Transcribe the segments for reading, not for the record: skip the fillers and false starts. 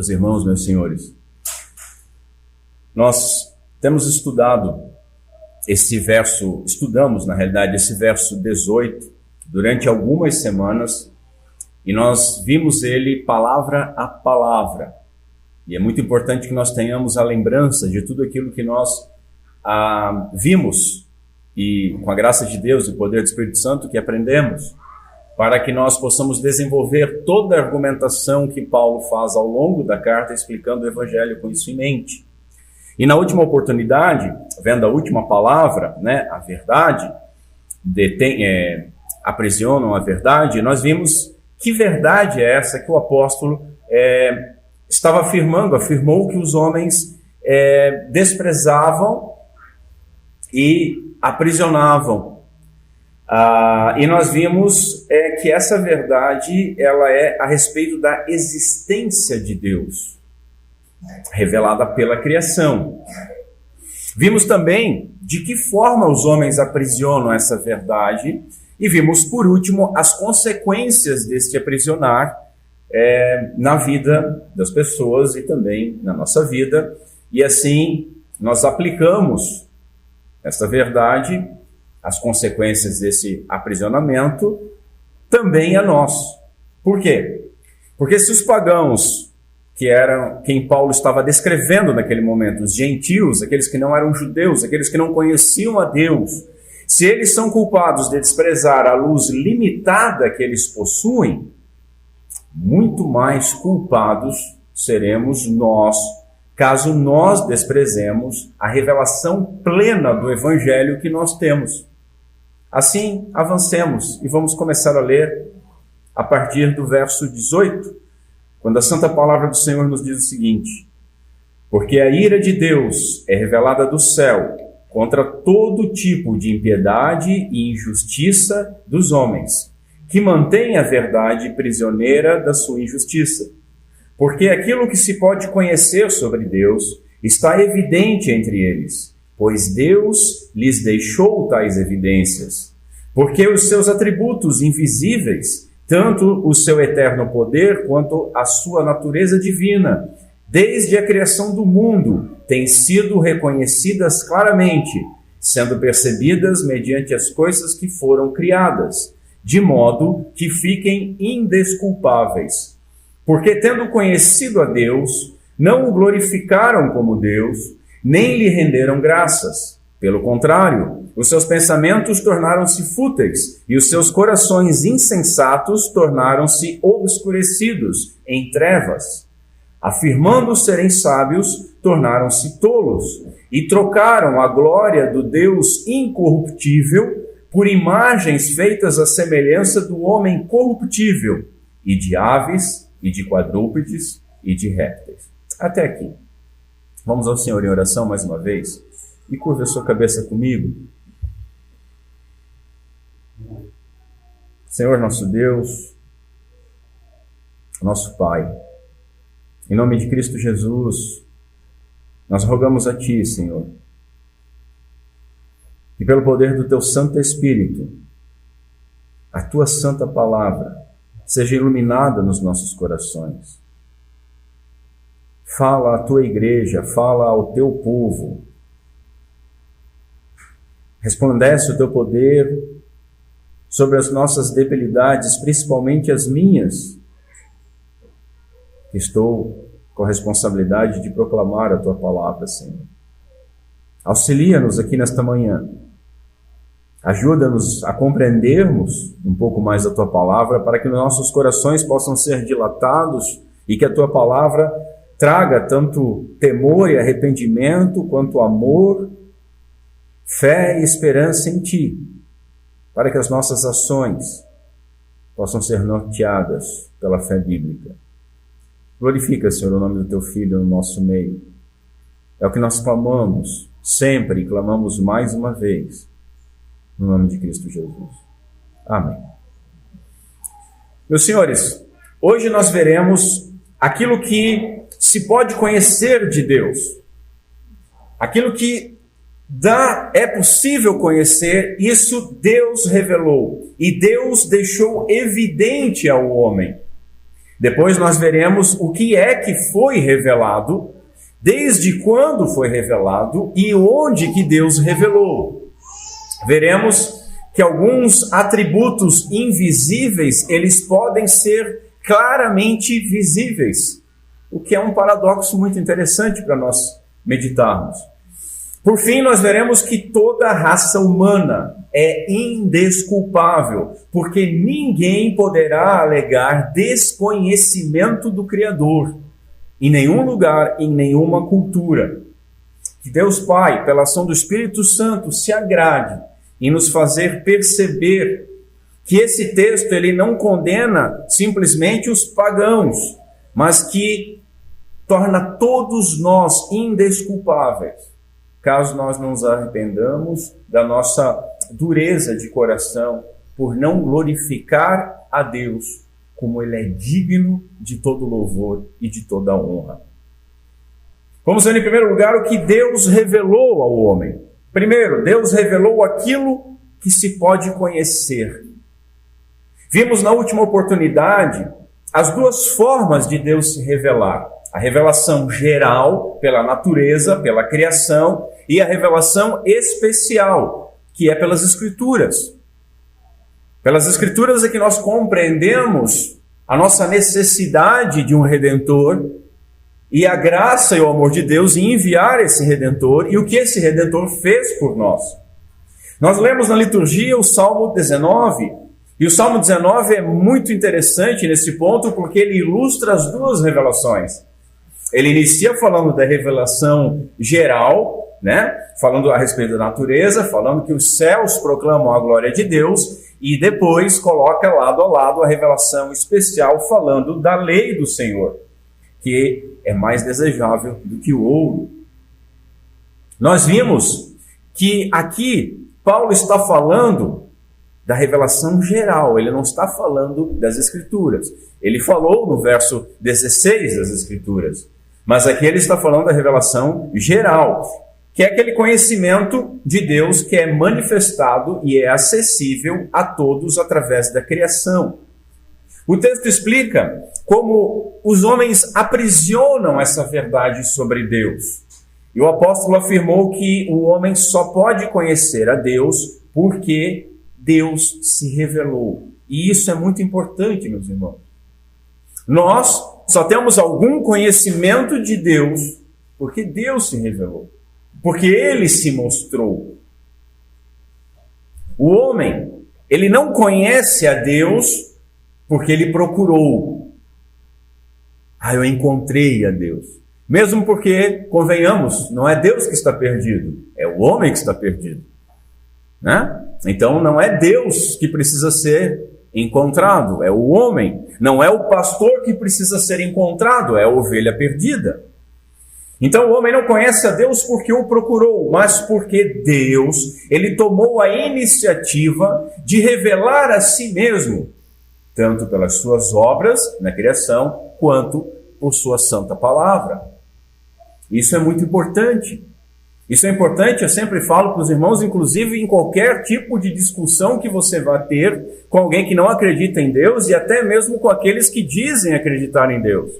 Meus irmãos, meus senhores, nós temos estudamos na realidade esse verso 18 durante algumas semanas e nós vimos ele palavra a palavra. E é muito importante que nós tenhamos a lembrança de tudo aquilo que nós vimos e com a graça de Deus e o poder do Espírito Santo que aprendemos, para que nós possamos desenvolver toda a argumentação que Paulo faz ao longo da carta, explicando o Evangelho com isso em mente. E na última oportunidade, vendo a última palavra, a verdade, aprisionam a verdade, nós vimos que verdade é essa que o apóstolo afirmou que os homens desprezavam e aprisionavam. E nós vimos que essa verdade ela é a respeito da existência de Deus, revelada pela criação. Vimos também de que forma os homens aprisionam essa verdade e vimos, por último, as consequências deste aprisionar na vida das pessoas e também na nossa vida. E assim nós aplicamos essa verdade, as consequências desse aprisionamento, também a nós. Por quê? Porque se os pagãos, que eram quem Paulo estava descrevendo naquele momento, os gentios, aqueles que não eram judeus, aqueles que não conheciam a Deus, se eles são culpados de desprezar a luz limitada que eles possuem, muito mais culpados seremos nós, caso nós desprezemos a revelação plena do Evangelho que nós temos. Assim, avancemos e vamos começar a ler a partir do verso 18, quando a Santa Palavra do Senhor nos diz o seguinte: porque a ira de Deus é revelada do céu contra todo tipo de impiedade e injustiça dos homens, que mantêm a verdade prisioneira da sua injustiça. Porque aquilo que se pode conhecer sobre Deus está evidente entre eles, pois Deus lhes deixou tais evidências. Porque os seus atributos invisíveis, tanto o seu eterno poder quanto a sua natureza divina, desde a criação do mundo, têm sido reconhecidas claramente, sendo percebidas mediante as coisas que foram criadas, de modo que fiquem indesculpáveis. Porque, tendo conhecido a Deus, não o glorificaram como Deus, nem lhe renderam graças. Pelo contrário, os seus pensamentos tornaram-se fúteis, e os seus corações insensatos tornaram-se obscurecidos em trevas. Afirmando serem sábios, tornaram-se tolos, e trocaram a glória do Deus incorruptível por imagens feitas à semelhança do homem corruptível, e de aves, e de quadrúpedes, e de répteis. Até aqui. Vamos ao Senhor em oração mais uma vez, e curva a sua cabeça comigo. Senhor nosso Deus, nosso Pai, em nome de Cristo Jesus, nós rogamos a Ti, Senhor, que pelo poder do Teu Santo Espírito, a Tua Santa Palavra seja iluminada nos nossos corações. Fala à Tua igreja, fala ao Teu povo. Resplandece o Teu poder sobre as nossas debilidades, principalmente as minhas, que estou com a responsabilidade de proclamar a Tua palavra, Senhor. Auxilia-nos aqui nesta manhã. Ajuda-nos a compreendermos um pouco mais a Tua palavra, para que nossos corações possam ser dilatados e que a Tua palavra traga tanto temor e arrependimento, quanto amor, fé e esperança em Ti, para que as nossas ações possam ser norteadas pela fé bíblica. Glorifica, Senhor, o nome do Teu Filho no nosso meio. É o que nós clamamos sempre e clamamos mais uma vez, no nome de Cristo Jesus. Amém. Meus senhores, hoje nós veremos aquilo que se pode conhecer de Deus, aquilo que é possível conhecer, isso Deus revelou e Deus deixou evidente ao homem. Depois nós veremos o que é que foi revelado, desde quando foi revelado e onde que Deus revelou. Veremos que alguns atributos invisíveis, eles podem ser claramente visíveis, o que é um paradoxo muito interessante para nós meditarmos. Por fim, nós veremos que toda a raça humana é indesculpável, porque ninguém poderá alegar desconhecimento do Criador, em nenhum lugar, em nenhuma cultura. Que Deus Pai, pela ação do Espírito Santo, se agrade em nos fazer perceber que esse texto ele não condena simplesmente os pagãos, mas que torna todos nós indesculpáveis, caso nós não nos arrependamos da nossa dureza de coração por não glorificar a Deus como Ele é digno de todo louvor e de toda honra. Vamos ver em primeiro lugar o que Deus revelou ao homem. Primeiro, Deus revelou aquilo que se pode conhecer. Vimos na última oportunidade as duas formas de Deus se revelar. A revelação geral, pela natureza, pela criação, e a revelação especial, que é pelas Escrituras. Pelas Escrituras é que nós compreendemos a nossa necessidade de um Redentor e a graça e o amor de Deus em enviar esse Redentor e o que esse Redentor fez por nós. Nós lemos na liturgia o Salmo 19, e o Salmo 19 é muito interessante nesse ponto porque ele ilustra as duas revelações. Ele inicia falando da revelação geral, falando a respeito da natureza, falando que os céus proclamam a glória de Deus, e depois coloca lado a lado a revelação especial falando da lei do Senhor, que é mais desejável do que o ouro. Nós vimos que aqui Paulo está falando da revelação geral, ele não está falando das Escrituras. Ele falou no verso 16 das Escrituras, mas aqui ele está falando da revelação geral, que é aquele conhecimento de Deus que é manifestado e é acessível a todos através da criação. O texto explica como os homens aprisionam essa verdade sobre Deus. E o apóstolo afirmou que o homem só pode conhecer a Deus porque Deus se revelou. E isso é muito importante, meus irmãos. Nós só temos algum conhecimento de Deus porque Deus se revelou, porque Ele se mostrou. O homem, ele não conhece a Deus porque ele procurou. Eu encontrei a Deus. Mesmo porque, convenhamos, não é Deus que está perdido, é o homem que está perdido. Então não é Deus que precisa ser encontrado, é o homem. Não é o pastor que precisa ser encontrado, é a ovelha perdida. Então o homem não conhece a Deus porque o procurou, mas porque Deus, ele tomou a iniciativa de revelar a si mesmo, tanto pelas suas obras na criação, quanto por sua santa palavra. Isso é muito importante. Isso é importante, eu sempre falo para os irmãos, inclusive em qualquer tipo de discussão que você vai ter com alguém que não acredita em Deus e até mesmo com aqueles que dizem acreditar em Deus.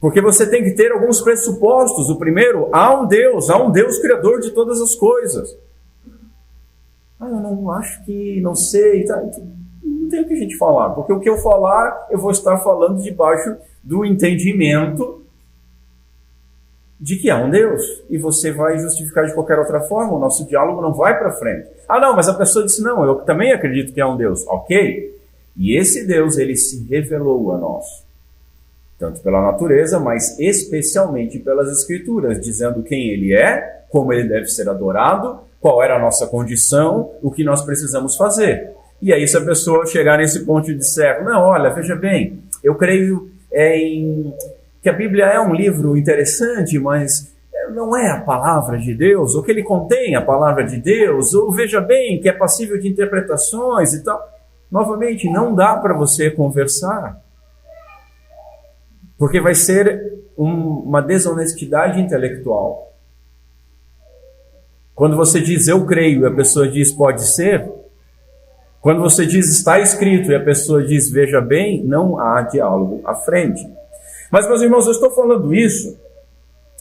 Porque você tem que ter alguns pressupostos. O primeiro, há um Deus criador de todas as coisas. Eu não acho que, não sei, não tem o que a gente falar, porque o que eu falar, eu vou estar falando debaixo do entendimento de que há um Deus, e você vai justificar de qualquer outra forma, o nosso diálogo não vai para frente. Não, mas a pessoa disse, não, eu também acredito que há um Deus. Ok, e esse Deus, ele se revelou a nós, tanto pela natureza, mas especialmente pelas Escrituras, dizendo quem ele é, como ele deve ser adorado, qual era a nossa condição, o que nós precisamos fazer. E aí se a pessoa chegar nesse ponto e disser, não, olha, veja bem, eu creio que a Bíblia é um livro interessante, mas não é a palavra de Deus, ou que ele contém a palavra de Deus, ou veja bem que é passível de interpretações e tal. Novamente, não dá para você conversar, porque vai ser uma desonestidade intelectual. Quando você diz eu creio e a pessoa diz pode ser, Quando você diz está escrito e a pessoa diz veja bem, não há diálogo à frente. Mas, meus irmãos, eu estou falando isso,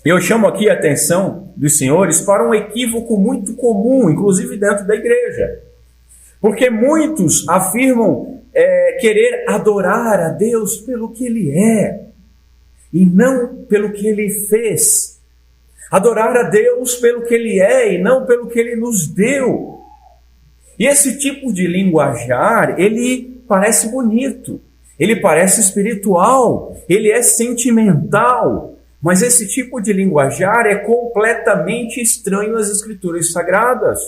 eu chamo aqui a atenção dos senhores para um equívoco muito comum, inclusive dentro da igreja. Porque muitos afirmam querer adorar a Deus pelo que Ele é, e não pelo que Ele fez. Adorar a Deus pelo que Ele é, e não pelo que Ele nos deu. E esse tipo de linguajar, ele parece bonito, ele parece espiritual, ele é sentimental, mas esse tipo de linguajar é completamente estranho às Escrituras Sagradas.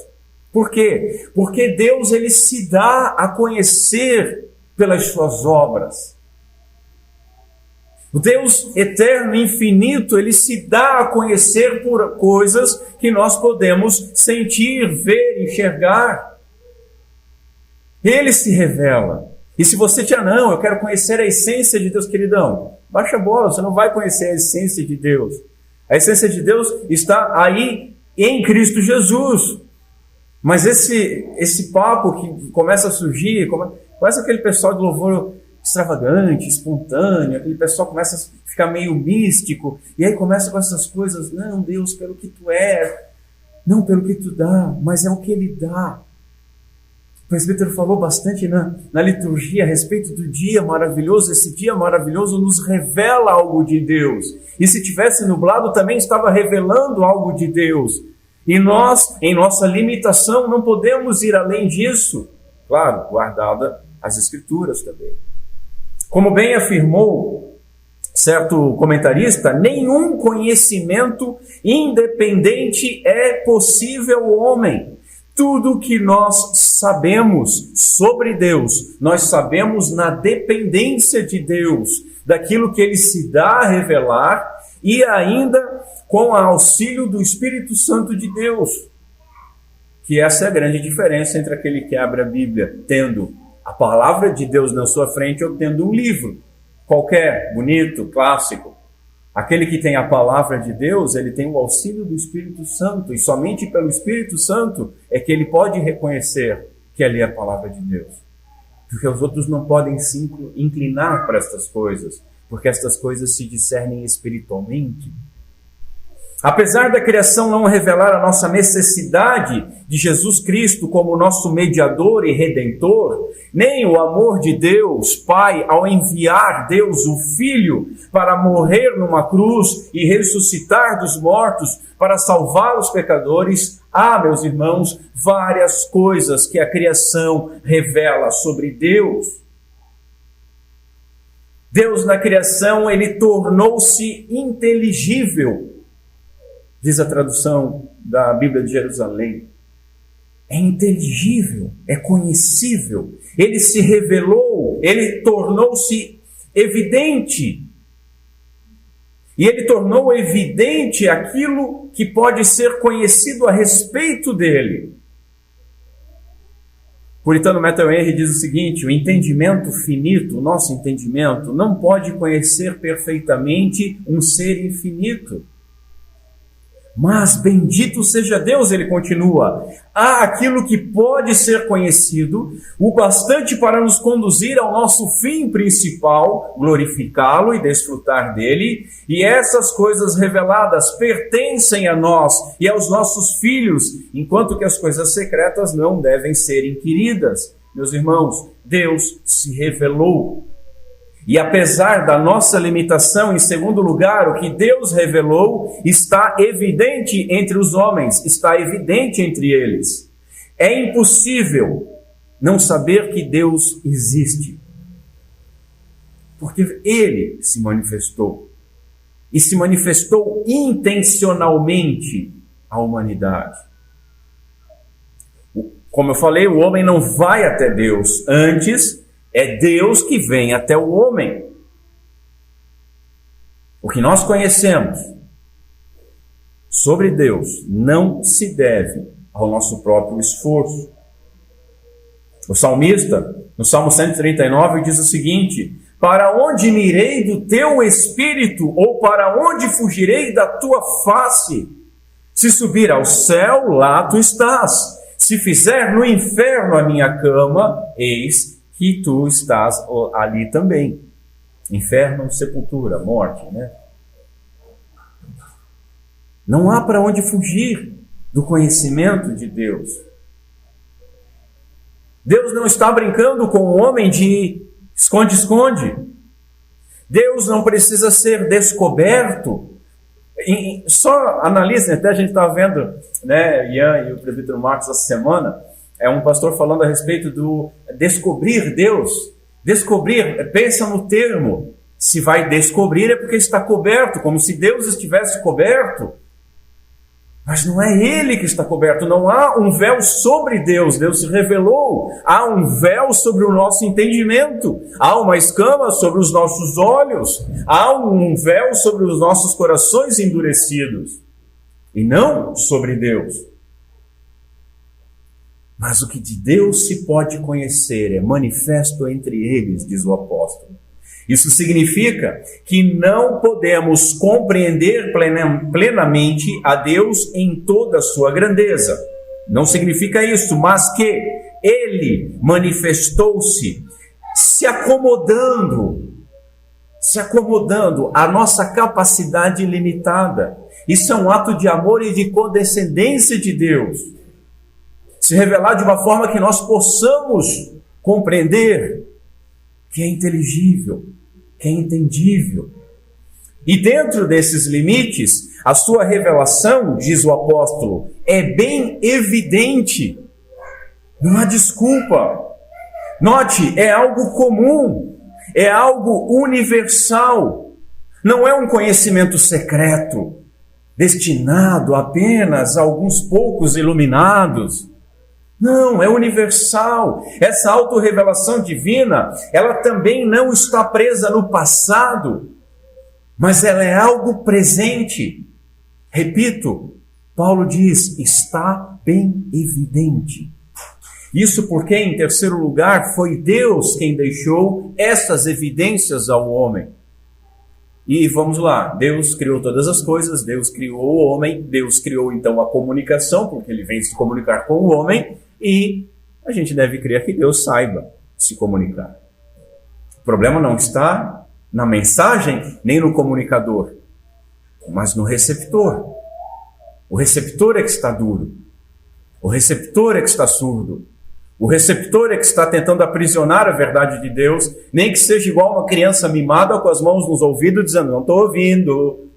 Por quê? Porque Deus ele se dá a conhecer pelas suas obras. O Deus eterno e infinito, ele se dá a conhecer por coisas que nós podemos sentir, ver, enxergar. Ele se revela. E se você diz, não, eu quero conhecer a essência de Deus, queridão, baixa a bola, você não vai conhecer a essência de Deus. A essência de Deus está aí em Cristo Jesus. Mas esse papo que começa a surgir, começa aquele pessoal de louvor extravagante, espontâneo, aquele pessoal começa a ficar meio místico, e aí começa com essas coisas, não, Deus, pelo que tu é, não pelo que tu dá, mas é o que Ele dá. O presbítero falou bastante na liturgia a respeito do dia maravilhoso. Esse dia maravilhoso nos revela algo de Deus. E se tivesse nublado, também estava revelando algo de Deus. E nós, em nossa limitação, não podemos ir além disso. Claro, guardada as Escrituras também. Como bem afirmou certo comentarista, nenhum conhecimento independente é possível ao homem. Tudo que nós sabemos sobre Deus, nós sabemos na dependência de Deus, daquilo que Ele se dá a revelar e ainda com o auxílio do Espírito Santo de Deus. Que essa é a grande diferença entre aquele que abre a Bíblia, tendo a palavra de Deus na sua frente ou tendo um livro qualquer, bonito, clássico. Aquele que tem a palavra de Deus, ele tem o auxílio do Espírito Santo, e somente pelo Espírito Santo é que ele pode reconhecer que ali é a palavra de Deus. Porque os outros não podem se inclinar para estas coisas, porque estas coisas se discernem espiritualmente. Apesar da criação não revelar a nossa necessidade de Jesus Cristo como nosso mediador e redentor, nem o amor de Deus, Pai, ao enviar Deus, o Filho, para morrer numa cruz e ressuscitar dos mortos para salvar os pecadores, há, meus irmãos, várias coisas que a criação revela sobre Deus. Deus na criação, ele tornou-se inteligível. Diz a tradução da Bíblia de Jerusalém. É inteligível, é conhecível. Ele se revelou, ele tornou-se evidente. E ele tornou evidente aquilo que pode ser conhecido a respeito dele. Puritano Matthew Henry diz o seguinte: o entendimento finito, o nosso entendimento, não pode conhecer perfeitamente um ser infinito. Mas bendito seja Deus, ele continua, há aquilo que pode ser conhecido, o bastante para nos conduzir ao nosso fim principal, glorificá-lo e desfrutar dele, e essas coisas reveladas pertencem a nós e aos nossos filhos, enquanto que as coisas secretas não devem ser inquiridas. Meus irmãos, Deus se revelou. E apesar da nossa limitação, em segundo lugar, o que Deus revelou está evidente entre os homens, está evidente entre eles. É impossível não saber que Deus existe, porque Ele se manifestou, e se manifestou intencionalmente à humanidade. Como eu falei, o homem não vai até Deus, antes é Deus que vem até o homem. O que nós conhecemos sobre Deus não se deve ao nosso próprio esforço. O salmista, no Salmo 139, diz o seguinte: para onde me irei do teu espírito, ou para onde fugirei da tua face? Se subir ao céu, lá tu estás. Se fizer no inferno a minha cama, eis que tu estás ali também. Inferno, sepultura, morte, né? Não há para onde fugir do conhecimento de Deus. Deus não está brincando com o homem de esconde-esconde. Deus não precisa ser descoberto. Só analisem, até a gente estava vendo, né, Ian e o presbítero Marcos essa semana, um pastor falando a respeito do descobrir Deus. Descobrir, pensa no termo, se vai descobrir é porque está coberto, como se Deus estivesse coberto. Mas não é Ele que está coberto, não há um véu sobre Deus, Deus se revelou, há um véu sobre o nosso entendimento, há uma escama sobre os nossos olhos, há um véu sobre os nossos corações endurecidos, e não sobre Deus. Mas o que de Deus se pode conhecer é manifesto entre eles, diz o apóstolo. Isso significa que não podemos compreender plenamente a Deus em toda a sua grandeza. Não significa isso, mas que Ele manifestou-se se acomodando à nossa capacidade limitada. Isso é um ato de amor e de condescendência de Deus. Se revelar de uma forma que nós possamos compreender, que é inteligível, que é entendível. E dentro desses limites, a sua revelação, diz o apóstolo, é bem evidente. Não há desculpa. Note, é algo comum, é algo universal. Não é um conhecimento secreto, destinado apenas a alguns poucos iluminados. Não, é universal. Essa autorrevelação divina, ela também não está presa no passado, mas ela é algo presente. Repito, Paulo diz, está bem evidente. Isso porque, em terceiro lugar, foi Deus quem deixou essas evidências ao homem. E vamos lá, Deus criou todas as coisas, Deus criou o homem, Deus criou então a comunicação, porque ele vem se comunicar com o homem, e a gente deve crer que Deus saiba se comunicar. O problema não está na mensagem, nem no comunicador, mas no receptor. O receptor é que está duro. O receptor é que está surdo. O receptor é que está tentando aprisionar a verdade de Deus, nem que seja igual uma criança mimada com as mãos nos ouvidos, dizendo, não estou ouvindo.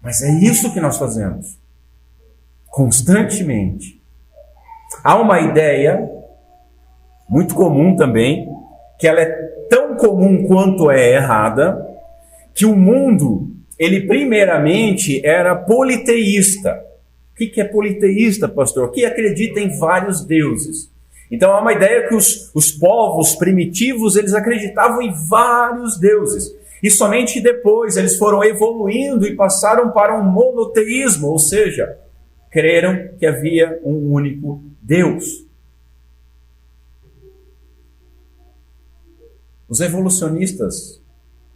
Mas é isso que nós fazemos. Constantemente. Há uma ideia, muito comum também, que ela é tão comum quanto é errada, que o mundo, ele primeiramente era politeísta. O que é politeísta, pastor? Que acredita em vários deuses. Então há uma ideia que os povos primitivos, eles acreditavam em vários deuses. E somente depois eles foram evoluindo e passaram para um monoteísmo, ou seja, creram que havia um único Deus. Os evolucionistas,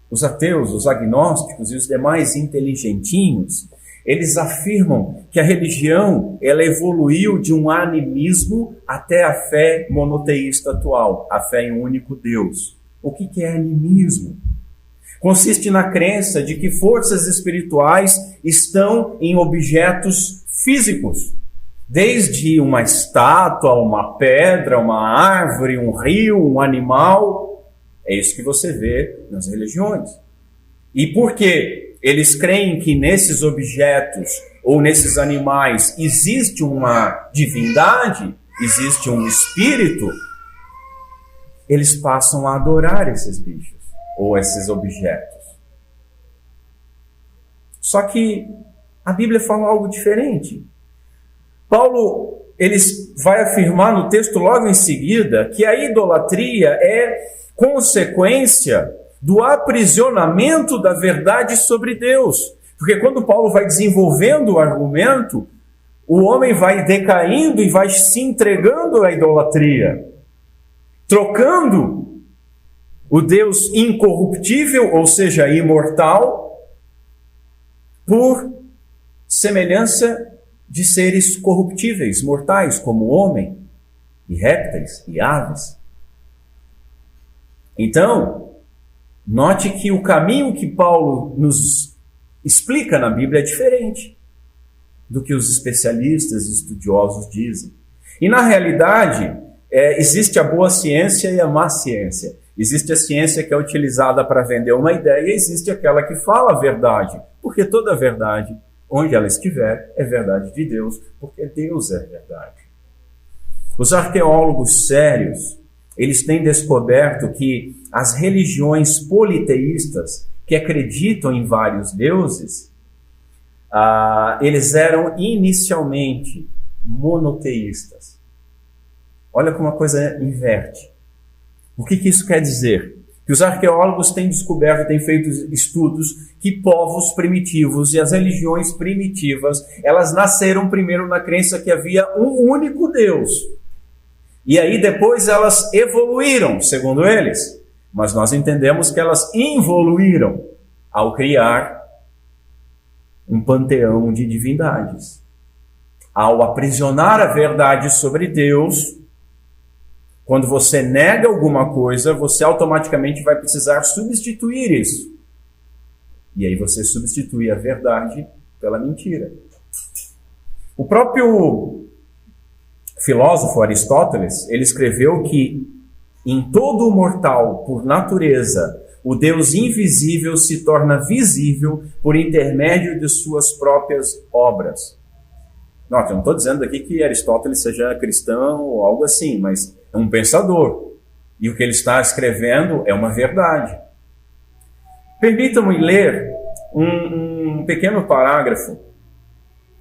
os ateus, os agnósticos e os demais inteligentinhos, eles afirmam que a religião ela evoluiu de um animismo até a fé monoteísta atual, a fé em um único Deus. O que é animismo? Consiste na crença de que forças espirituais estão em objetos físicos, desde uma estátua, uma pedra, uma árvore, um rio, um animal. É isso que você vê nas religiões. E por quê? Eles creem que nesses objetos ou nesses animais existe uma divindade, existe um espírito, eles passam a adorar esses bichos ou esses objetos. Só que a Bíblia fala algo diferente. Paulo, ele vai afirmar no texto logo em seguida que a idolatria é consequência do aprisionamento da verdade sobre Deus. Porque quando Paulo vai desenvolvendo o argumento, o homem vai decaindo e vai se entregando à idolatria, trocando o Deus incorruptível, ou seja, imortal, por semelhança de seres corruptíveis, mortais, como o homem, e répteis, e aves. Então, note que o caminho que Paulo nos explica na Bíblia é diferente do que os especialistas e estudiosos dizem. E na realidade, existe a boa ciência e a má ciência. Existe a ciência que é utilizada para vender uma ideia, e existe aquela que fala a verdade, porque toda a verdade, onde ela estiver, é verdade de Deus, porque Deus é verdade. Os arqueólogos sérios, eles têm descoberto que as religiões politeístas, que acreditam em vários deuses, eles eram inicialmente monoteístas. Olha como a coisa inverte. O que isso quer dizer? Que os arqueólogos têm descoberto, têm feito estudos que povos primitivos e as religiões primitivas, elas nasceram primeiro na crença que havia um único Deus. E aí depois elas evoluíram, segundo eles. Mas nós entendemos que elas involuíram ao criar um panteão de divindades. Ao aprisionar a verdade sobre Deus, quando você nega alguma coisa, você automaticamente vai precisar substituir isso. E aí você substitui a verdade pela mentira. O próprio filósofo Aristóteles, ele escreveu que em todo o mortal, por natureza, o Deus invisível se torna visível por intermédio de suas próprias obras. Não, eu não estou dizendo aqui que Aristóteles seja cristão ou algo assim, mas é um pensador. E o que ele está escrevendo é uma verdade. Permitam-me ler um pequeno parágrafo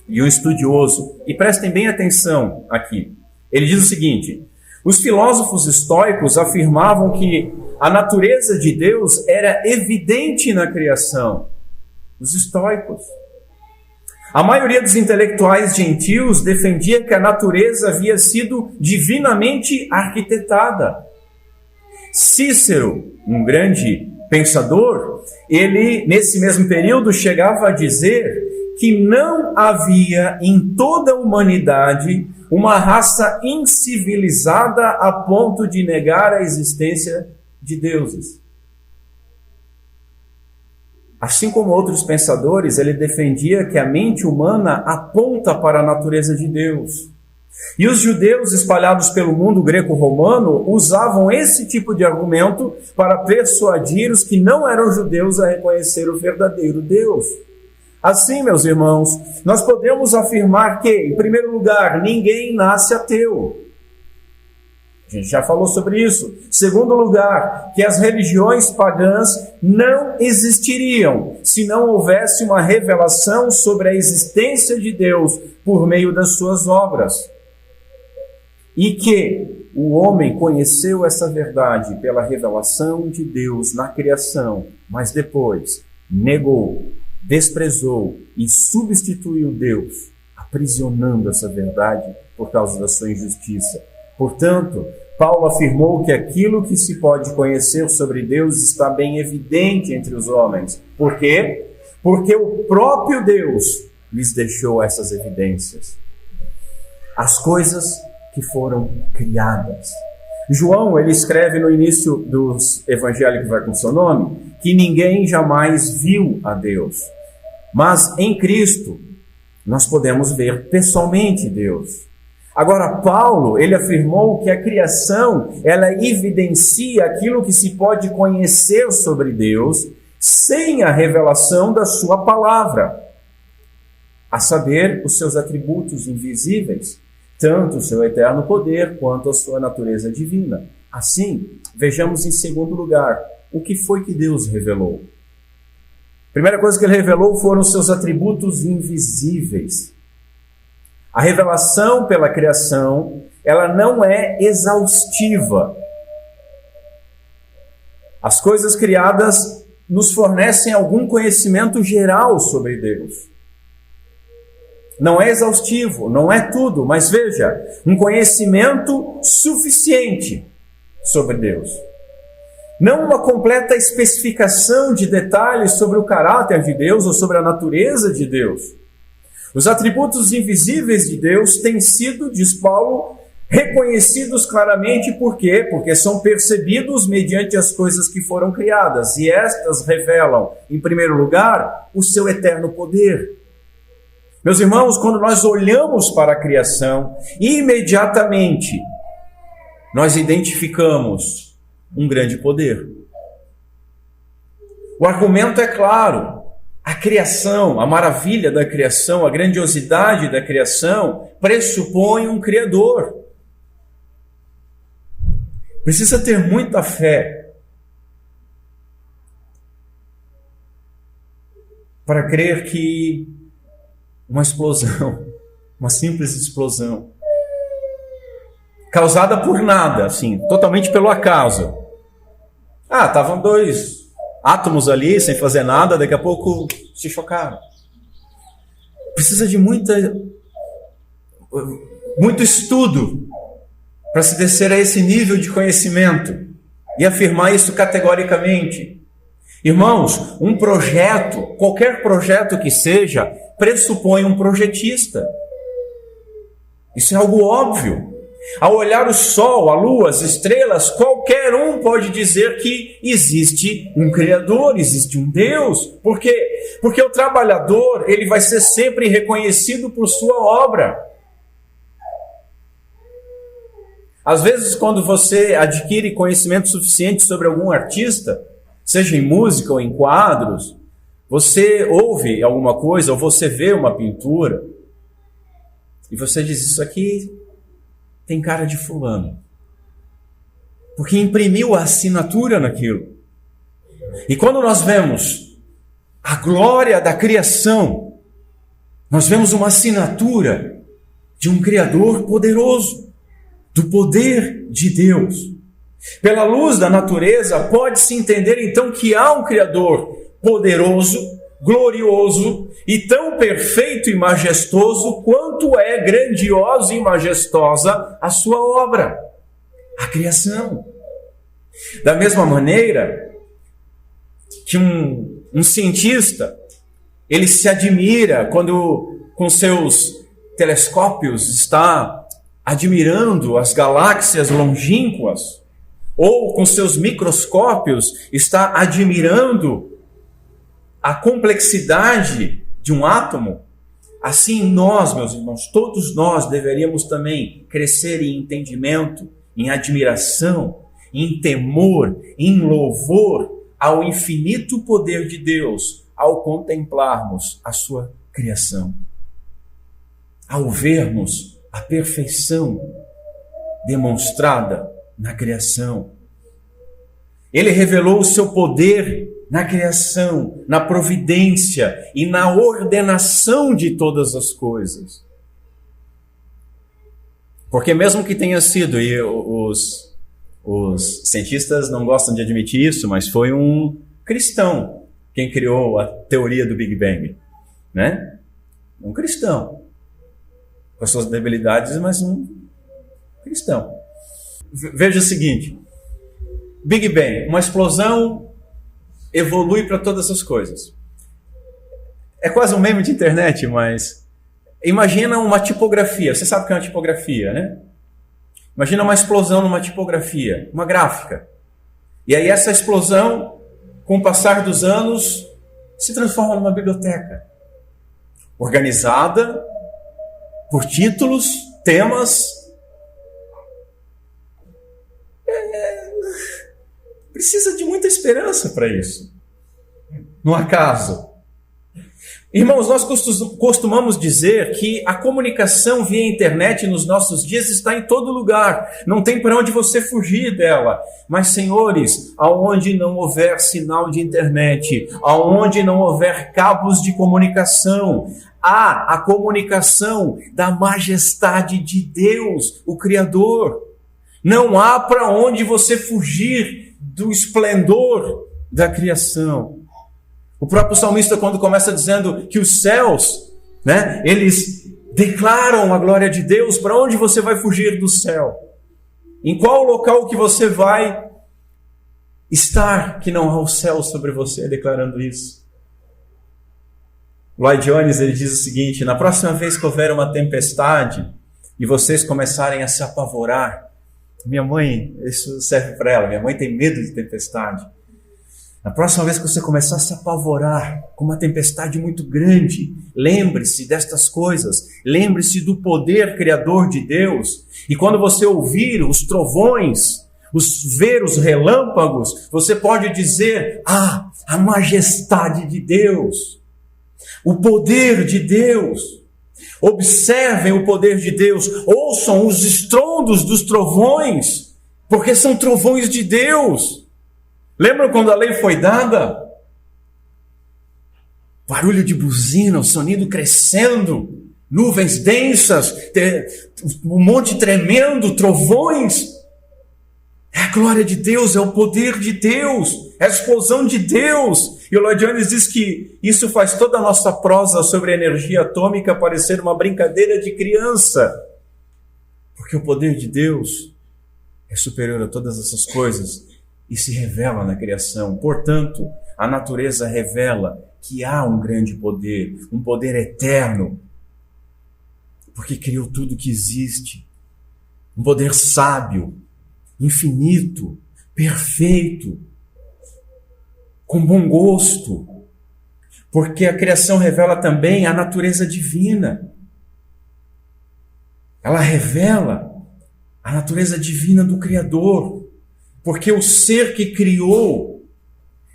de um estudioso, e prestem bem atenção aqui. Ele diz o seguinte: os filósofos estoicos afirmavam que a natureza de Deus era evidente na criação. Os estoicos. A maioria dos intelectuais gentios defendia que a natureza havia sido divinamente arquitetada. Cícero, um grande pensador, ele, nesse mesmo período, chegava a dizer que não havia em toda a humanidade uma raça incivilizada a ponto de negar a existência de deuses. Assim como outros pensadores, ele defendia que a mente humana aponta para a natureza de Deus. E os judeus espalhados pelo mundo greco-romano usavam esse tipo de argumento para persuadir os que não eram judeus a reconhecer o verdadeiro Deus. Assim, meus irmãos, nós podemos afirmar que, em primeiro lugar, ninguém nasce ateu. A gente já falou sobre isso. Segundo lugar, que as religiões pagãs não existiriam se não houvesse uma revelação sobre a existência de Deus por meio das suas obras. E que o homem conheceu essa verdade pela revelação de Deus na criação, mas depois negou, desprezou e substituiu Deus, aprisionando essa verdade por causa da sua injustiça. Portanto, Paulo afirmou que aquilo que se pode conhecer sobre Deus está bem evidente entre os homens. Por quê? Porque o próprio Deus lhes deixou essas evidências. As coisas que foram criadas. João, ele escreve no início do evangelho que vai com seu nome, que ninguém jamais viu a Deus. Mas em Cristo, nós podemos ver pessoalmente Deus. Agora, Paulo, ele afirmou que a criação, ela evidencia aquilo que se pode conhecer sobre Deus sem a revelação da sua palavra, a saber, os seus atributos invisíveis, tanto o seu eterno poder quanto a sua natureza divina. Assim, vejamos em segundo lugar, o que foi que Deus revelou? A primeira coisa que ele revelou foram os seus atributos invisíveis. A revelação pela criação, ela não é exaustiva. As coisas criadas nos fornecem algum conhecimento geral sobre Deus. Não é exaustivo, não é tudo, mas veja, um conhecimento suficiente sobre Deus. Não uma completa especificação de detalhes sobre o caráter de Deus ou sobre a natureza de Deus. Os atributos invisíveis de Deus têm sido, diz Paulo, reconhecidos claramente. Por quê? Porque são percebidos mediante as coisas que foram criadas, e estas revelam, em primeiro lugar, o seu eterno poder. Meus irmãos, quando nós olhamos para a criação, imediatamente nós identificamos um grande poder. O argumento é claro. A criação, a maravilha da criação, a grandiosidade da criação pressupõe um Criador. Precisa ter muita fé para crer que uma explosão, uma simples explosão, causada por nada, assim, totalmente pelo acaso. Estavam dois átomos ali, sem fazer nada, daqui a pouco se chocaram. Precisa de muito estudo para se descer a esse nível de conhecimento e afirmar isso categoricamente. Irmãos, um projeto, qualquer projeto que seja, pressupõe um projetista. Isso é algo óbvio. Ao olhar o sol, a lua, as estrelas, qualquer um pode dizer que existe um Criador, existe um Deus. Por quê? Porque o trabalhador, ele vai ser sempre reconhecido por sua obra. Às vezes, quando você adquire conhecimento suficiente sobre algum artista, seja em música ou em quadros, você ouve alguma coisa ou você vê uma pintura e você diz, isso aqui tem cara de fulano, porque imprimiu a assinatura naquilo. E quando nós vemos a glória da criação, nós vemos uma assinatura de um Criador poderoso, do poder de Deus. Pela luz da natureza, pode-se entender então que há um Criador poderoso, glorioso e tão perfeito e majestoso quanto é grandiosa e majestosa a sua obra, a criação. Da mesma maneira que um cientista, ele se admira quando com seus telescópios está admirando as galáxias longínquas, ou com seus microscópios está admirando a complexidade de um átomo. Assim nós, meus irmãos, todos nós deveríamos também crescer em entendimento, em admiração, em temor, em louvor ao infinito poder de Deus, ao contemplarmos a sua criação, ao vermos a perfeição demonstrada na criação. Ele revelou o seu poder na criação, na providência e na ordenação de todas as coisas. Porque mesmo que tenha sido, e os cientistas não gostam de admitir isso, mas foi um cristão quem criou a teoria do Big Bang, né? Um cristão, com as suas debilidades, mas um cristão. Veja o seguinte, Big Bang, uma explosão evolui para todas as coisas. É quase um meme de internet, mas imagina uma tipografia. Você sabe o que é uma tipografia, né? Imagina uma explosão numa tipografia, uma gráfica. E aí essa explosão, com o passar dos anos, se transforma numa biblioteca. Organizada por títulos, temas. Precisa de muita esperança para isso. No acaso. Irmãos, nós costumamos dizer que a comunicação via internet nos nossos dias está em todo lugar. Não tem para onde você fugir dela. Mas, senhores, aonde não houver sinal de internet, aonde não houver cabos de comunicação, há a comunicação da majestade de Deus, o Criador. Não há para onde você fugir do esplendor da criação. O próprio salmista, quando começa dizendo que os céus, né, eles declaram a glória de Deus, para onde você vai fugir do céu? Em qual local que você vai estar que não há o céu sobre você declarando isso? Lloyd Jones, ele diz o seguinte: na próxima vez que houver uma tempestade e vocês começarem a se apavorar, minha mãe, isso serve para ela, minha mãe tem medo de tempestade. Na próxima vez que você começar a se apavorar com uma tempestade muito grande, lembre-se destas coisas, lembre-se do poder criador de Deus, e quando você ouvir os trovões, ver os relâmpagos, você pode dizer: ah, a majestade de Deus, o poder de Deus. Observem o poder de Deus, ouçam os estrondos dos trovões, porque são trovões de Deus. Lembram quando a lei foi dada? Barulho de buzina, o sonido crescendo, nuvens densas, um monte tremendo, trovões. É a glória de Deus, é o poder de Deus, é a explosão de Deus. E o Lloyd Jones diz que isso faz toda a nossa prosa sobre a energia atômica parecer uma brincadeira de criança. Porque o poder de Deus é superior a todas essas coisas e se revela na criação. Portanto, a natureza revela que há um grande poder, um poder eterno, porque criou tudo que existe. Um poder sábio, infinito, perfeito, com bom gosto, porque a criação revela também a natureza divina. Ela revela a natureza divina do Criador, porque o ser que criou,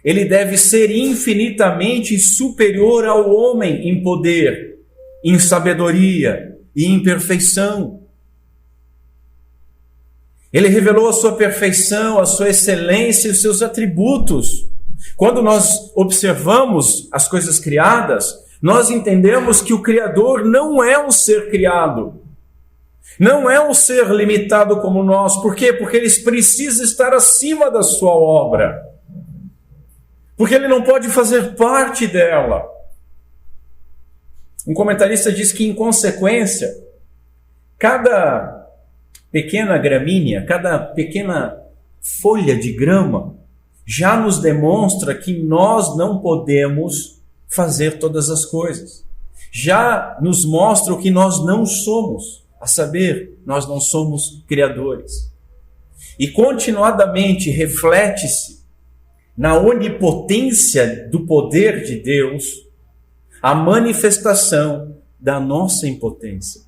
ele deve ser infinitamente superior ao homem em poder, em sabedoria e em perfeição. Ele revelou a sua perfeição, a sua excelência e os seus atributos. Quando nós observamos as coisas criadas, nós entendemos que o Criador não é um ser criado. Não é um ser limitado como nós. Por quê? Porque ele precisa estar acima da sua obra. Porque ele não pode fazer parte dela. Um comentarista diz que, em consequência, cada pequena gramínea, cada pequena folha de grama já nos demonstra que nós não podemos fazer todas as coisas. Já nos mostra o que nós não somos, a saber, nós não somos criadores. E continuadamente reflete-se na onipotência do poder de Deus a manifestação da nossa impotência.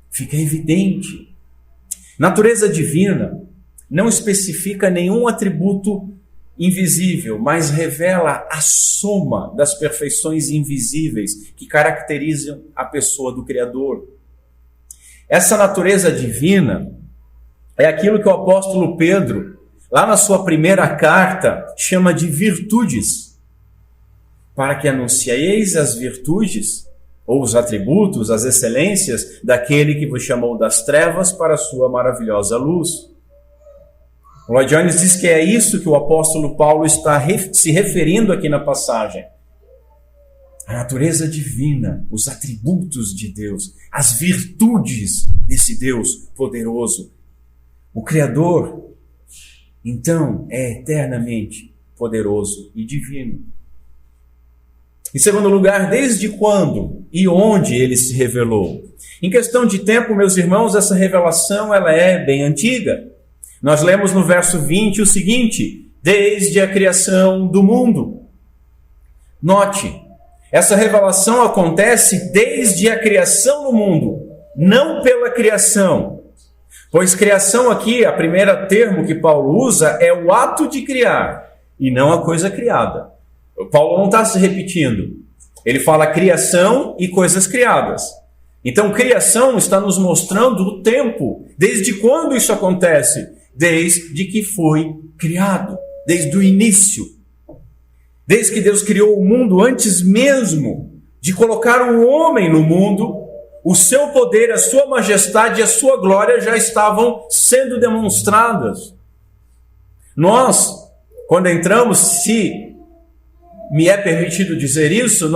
Fica evidente. Natureza divina não especifica nenhum atributo invisível, mas revela a soma das perfeições invisíveis que caracterizam a pessoa do Criador. Essa natureza divina é aquilo que o apóstolo Pedro, lá na sua primeira carta, chama de virtudes, para que anuncieis as virtudes, ou os atributos, as excelências daquele que vos chamou das trevas para a sua maravilhosa luz. Lloyd Jones diz que é isso que o apóstolo Paulo está se referindo aqui na passagem. A natureza divina, os atributos de Deus, as virtudes desse Deus poderoso. O Criador, então, é eternamente poderoso e divino. Em segundo lugar, desde quando e onde ele se revelou? Em questão de tempo, meus irmãos, essa revelação ela é bem antiga. Nós lemos no verso 20 o seguinte: desde a criação do mundo. Note, essa revelação acontece desde a criação do mundo, não pela criação. Pois criação aqui, a primeira termo que Paulo usa é o ato de criar, e não a coisa criada. Paulo não está se repetindo. Ele fala criação e coisas criadas. Então, criação está nos mostrando o tempo. Desde quando isso acontece? Desde que foi criado. Desde o início. Desde que Deus criou o mundo, antes mesmo de colocar um homem no mundo, o seu poder, a sua majestade e a sua glória já estavam sendo demonstradas. Nós, quando entramos, se me é permitido dizer isso,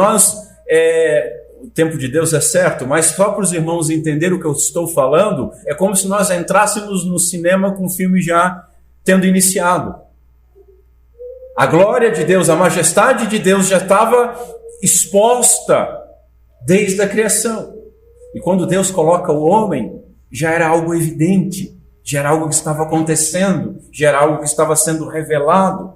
o tempo de Deus é certo, mas só para os irmãos entenderem o que eu estou falando, é como se nós entrássemos no cinema com o filme já tendo iniciado. A glória de Deus, a majestade de Deus já estava exposta desde a criação. E quando Deus coloca o homem, já era algo evidente, já era algo que estava acontecendo, já era algo que estava sendo revelado.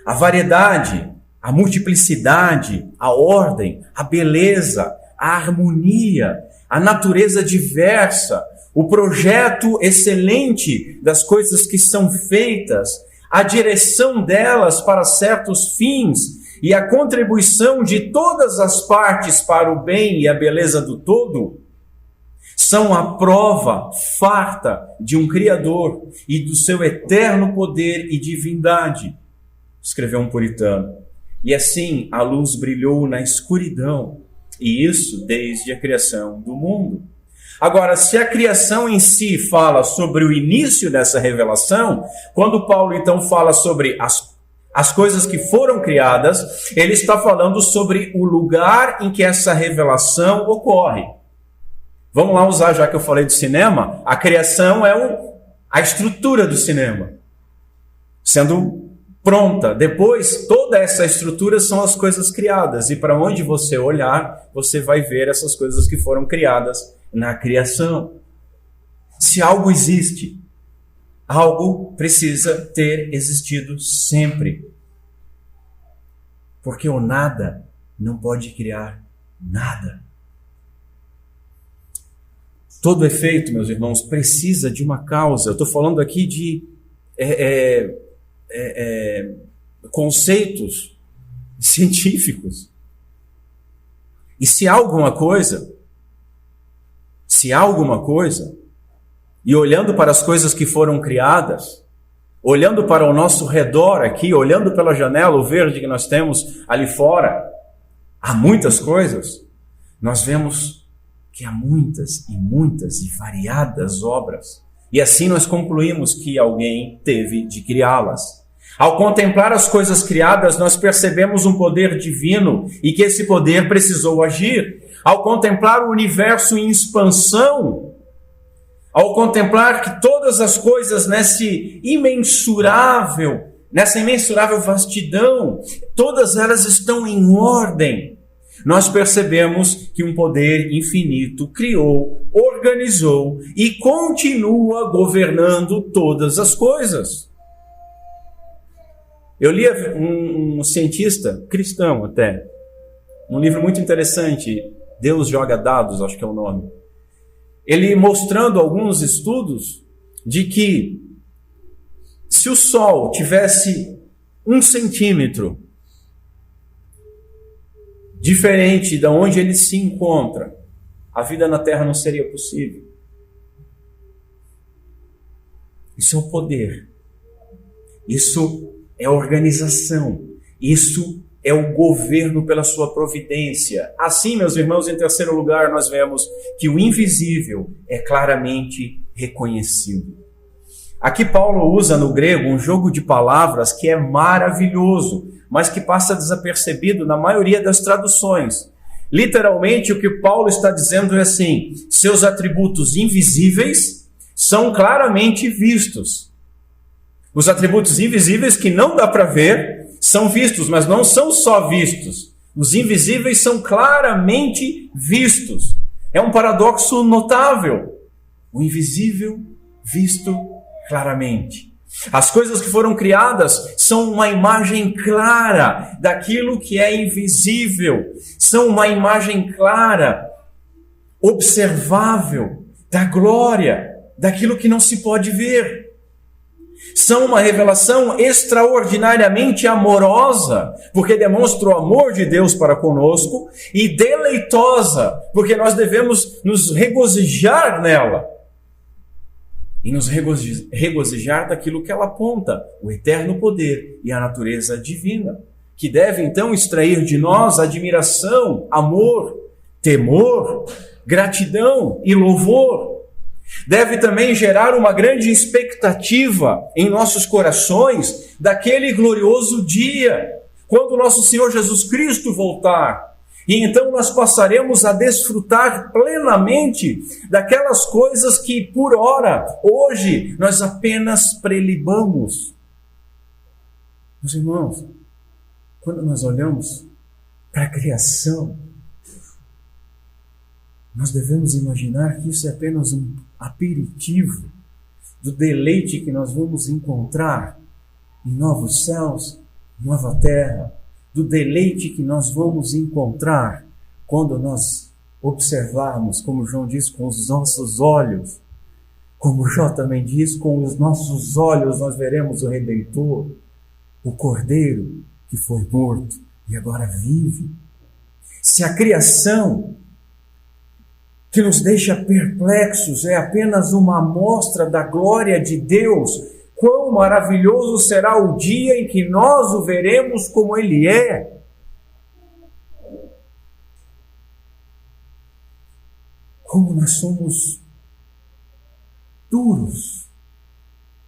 A variedade, a multiplicidade, a ordem, a beleza, a harmonia, a natureza diversa, o projeto excelente das coisas que são feitas, a direção delas para certos fins e a contribuição de todas as partes para o bem e a beleza do todo, são a prova farta de um Criador e do seu eterno poder e divindade, escreveu um puritano. E assim a luz brilhou na escuridão, e isso desde a criação do mundo. Agora, se a criação em si fala sobre o início dessa revelação, quando Paulo então fala sobre as coisas que foram criadas, ele está falando sobre o lugar em que essa revelação ocorre. Vamos lá usar, já que eu falei do cinema, a criação é a estrutura do cinema, sendo pronta. Depois, toda essa estrutura são as coisas criadas, e para onde você olhar, você vai ver essas coisas que foram criadas na criação. Se algo existe, algo precisa ter existido sempre. Porque o nada não pode criar nada. Todo efeito, meus irmãos, precisa de uma causa. Eu estou falando aqui de conceitos científicos. E se há alguma coisa, e olhando para as coisas que foram criadas, olhando para o nosso redor aqui, olhando pela janela, o verde que nós temos ali fora, há muitas coisas, nós vemos que há muitas e variadas obras. E assim nós concluímos que alguém teve de criá-las. Ao contemplar as coisas criadas, nós percebemos um poder divino e que esse poder precisou agir. Ao contemplar o universo em expansão, ao contemplar que todas as coisas nessa imensurável vastidão, todas elas estão em ordem, nós percebemos que um poder infinito criou, organizou e continua governando todas as coisas. Eu li um cientista, cristão até, um livro muito interessante, Deus Joga Dados, acho que é o nome. Ele mostrando alguns estudos de que se o Sol tivesse 1 centímetro diferente de onde ele se encontra, a vida na Terra não seria possível. Isso é o poder. Isso é organização. Isso é o governo pela sua providência. Assim, meus irmãos, em terceiro lugar, nós vemos que o invisível é claramente reconhecido. Aqui Paulo usa no grego um jogo de palavras que é maravilhoso, mas que passa desapercebido na maioria das traduções. Literalmente, o que Paulo está dizendo é assim: seus atributos invisíveis são claramente vistos. Os atributos invisíveis que não dá para ver são vistos, mas não são só vistos. Os invisíveis são claramente vistos. É um paradoxo notável. O invisível visto claramente. As coisas que foram criadas são uma imagem clara daquilo que é invisível. São uma imagem clara, observável, da glória, daquilo que não se pode ver. São uma revelação extraordinariamente amorosa, porque demonstra o amor de Deus para conosco, e deleitosa, porque nós devemos nos regozijar nela. E nos regozijar daquilo que ela aponta, o eterno poder e a natureza divina, que deve então extrair de nós admiração, amor, temor, gratidão e louvor. Deve também gerar uma grande expectativa em nossos corações daquele glorioso dia, quando nosso Senhor Jesus Cristo voltar. E então nós passaremos a desfrutar plenamente daquelas coisas que, por ora, hoje, nós apenas prelibamos. Meus irmãos, quando nós olhamos para a criação, nós devemos imaginar que isso é apenas um aperitivo do deleite que nós vamos encontrar em novos céus, nova terra, do deleite que nós vamos encontrar quando nós observarmos, como João diz, com os nossos olhos. Como Jó também diz, com os nossos olhos nós veremos o Redentor, o Cordeiro que foi morto e agora vive. Se a criação que nos deixa perplexos é apenas uma amostra da glória de Deus, quão maravilhoso será o dia em que nós o veremos como Ele é. Como nós somos duros,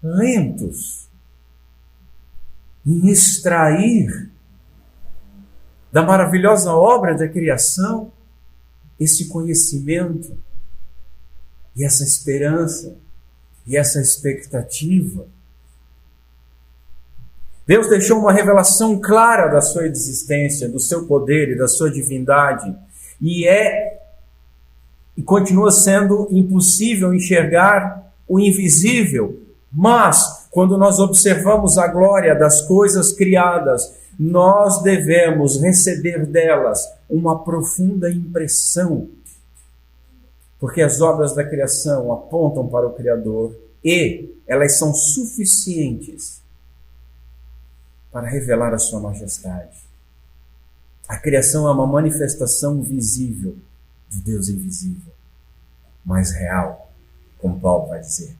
lentos em extrair da maravilhosa obra da criação esse conhecimento e essa esperança e essa expectativa. Deus deixou uma revelação clara da sua existência, do seu poder e da sua divindade, e continua sendo impossível enxergar o invisível, mas quando nós observamos a glória das coisas criadas, nós devemos receber delas uma profunda impressão, porque as obras da criação apontam para o Criador e elas são suficientes para revelar a sua majestade. A criação é uma manifestação visível de Deus invisível, mas real, como Paulo vai dizer.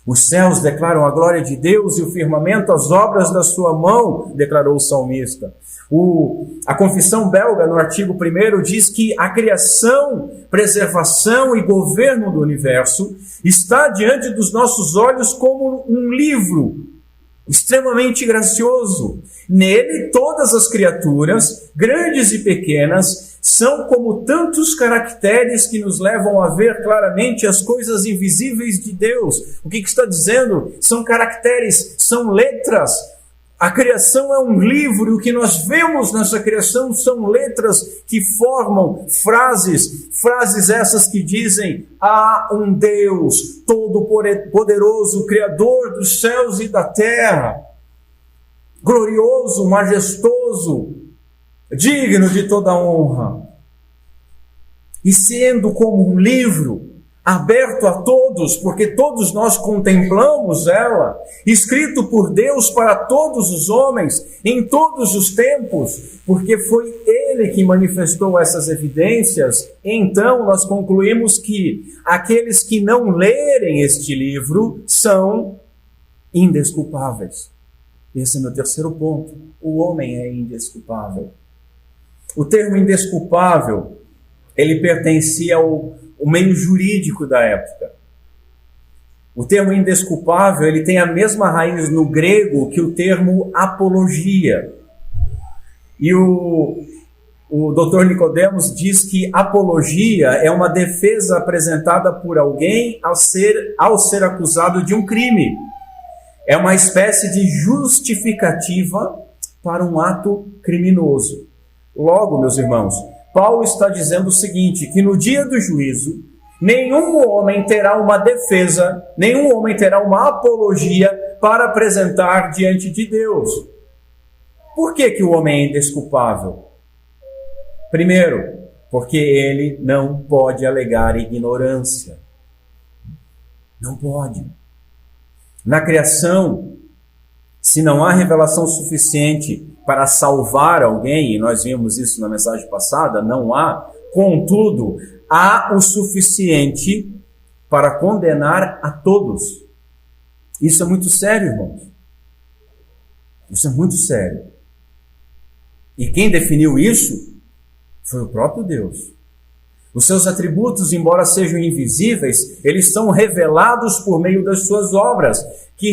Os céus declaram a glória de Deus e o firmamento as obras da sua mão, declarou o salmista. A confissão belga, no artigo 1º, diz que a criação, preservação e governo do universo está diante dos nossos olhos como um livro extremamente gracioso. Nele, todas as criaturas, grandes e pequenas, são como tantos caracteres que nos levam a ver claramente as coisas invisíveis de Deus. O que está dizendo? São caracteres, são letras. A criação é um livro e o que nós vemos nessa criação são letras que formam frases essas que dizem: há um Deus todo-poderoso, Criador dos céus e da terra, glorioso, majestoso, digno de toda honra. E sendo como um livro aberto a todos, porque todos nós contemplamos ela, escrito por Deus para todos os homens, em todos os tempos, porque foi Ele que manifestou essas evidências, então nós concluímos que aqueles que não lerem este livro são indesculpáveis. Esse é o meu terceiro ponto. O homem é indesculpável. O termo indesculpável, ele pertencia ao meio jurídico da época. O termo indesculpável, ele tem a mesma raiz no grego que o termo apologia. E o Dr. Nicodemos diz que apologia é uma defesa apresentada por alguém ao ser acusado de um crime. É uma espécie de justificativa para um ato criminoso. Logo, meus irmãos, Paulo está dizendo o seguinte, que no dia do juízo, nenhum homem terá uma defesa, nenhum homem terá uma apologia para apresentar diante de Deus. Por que o homem é indesculpável? Primeiro, porque ele não pode alegar ignorância. Não pode. Na criação, se não há revelação suficiente para salvar alguém, e nós vimos isso na mensagem passada, não há, contudo, há o suficiente para condenar a todos. Isso é muito sério, irmãos. Isso é muito sério. E quem definiu isso foi o próprio Deus. Os seus atributos, embora sejam invisíveis, eles são revelados por meio das suas obras, que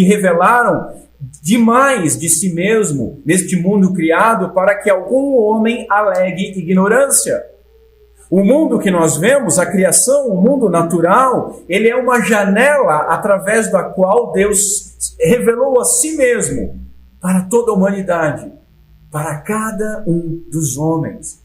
revelaram demais de si mesmo neste mundo criado para que algum homem alegue ignorância. O mundo que nós vemos, a criação, o mundo natural, ele é uma janela através da qual Deus revelou a si mesmo para toda a humanidade, para cada um dos homens.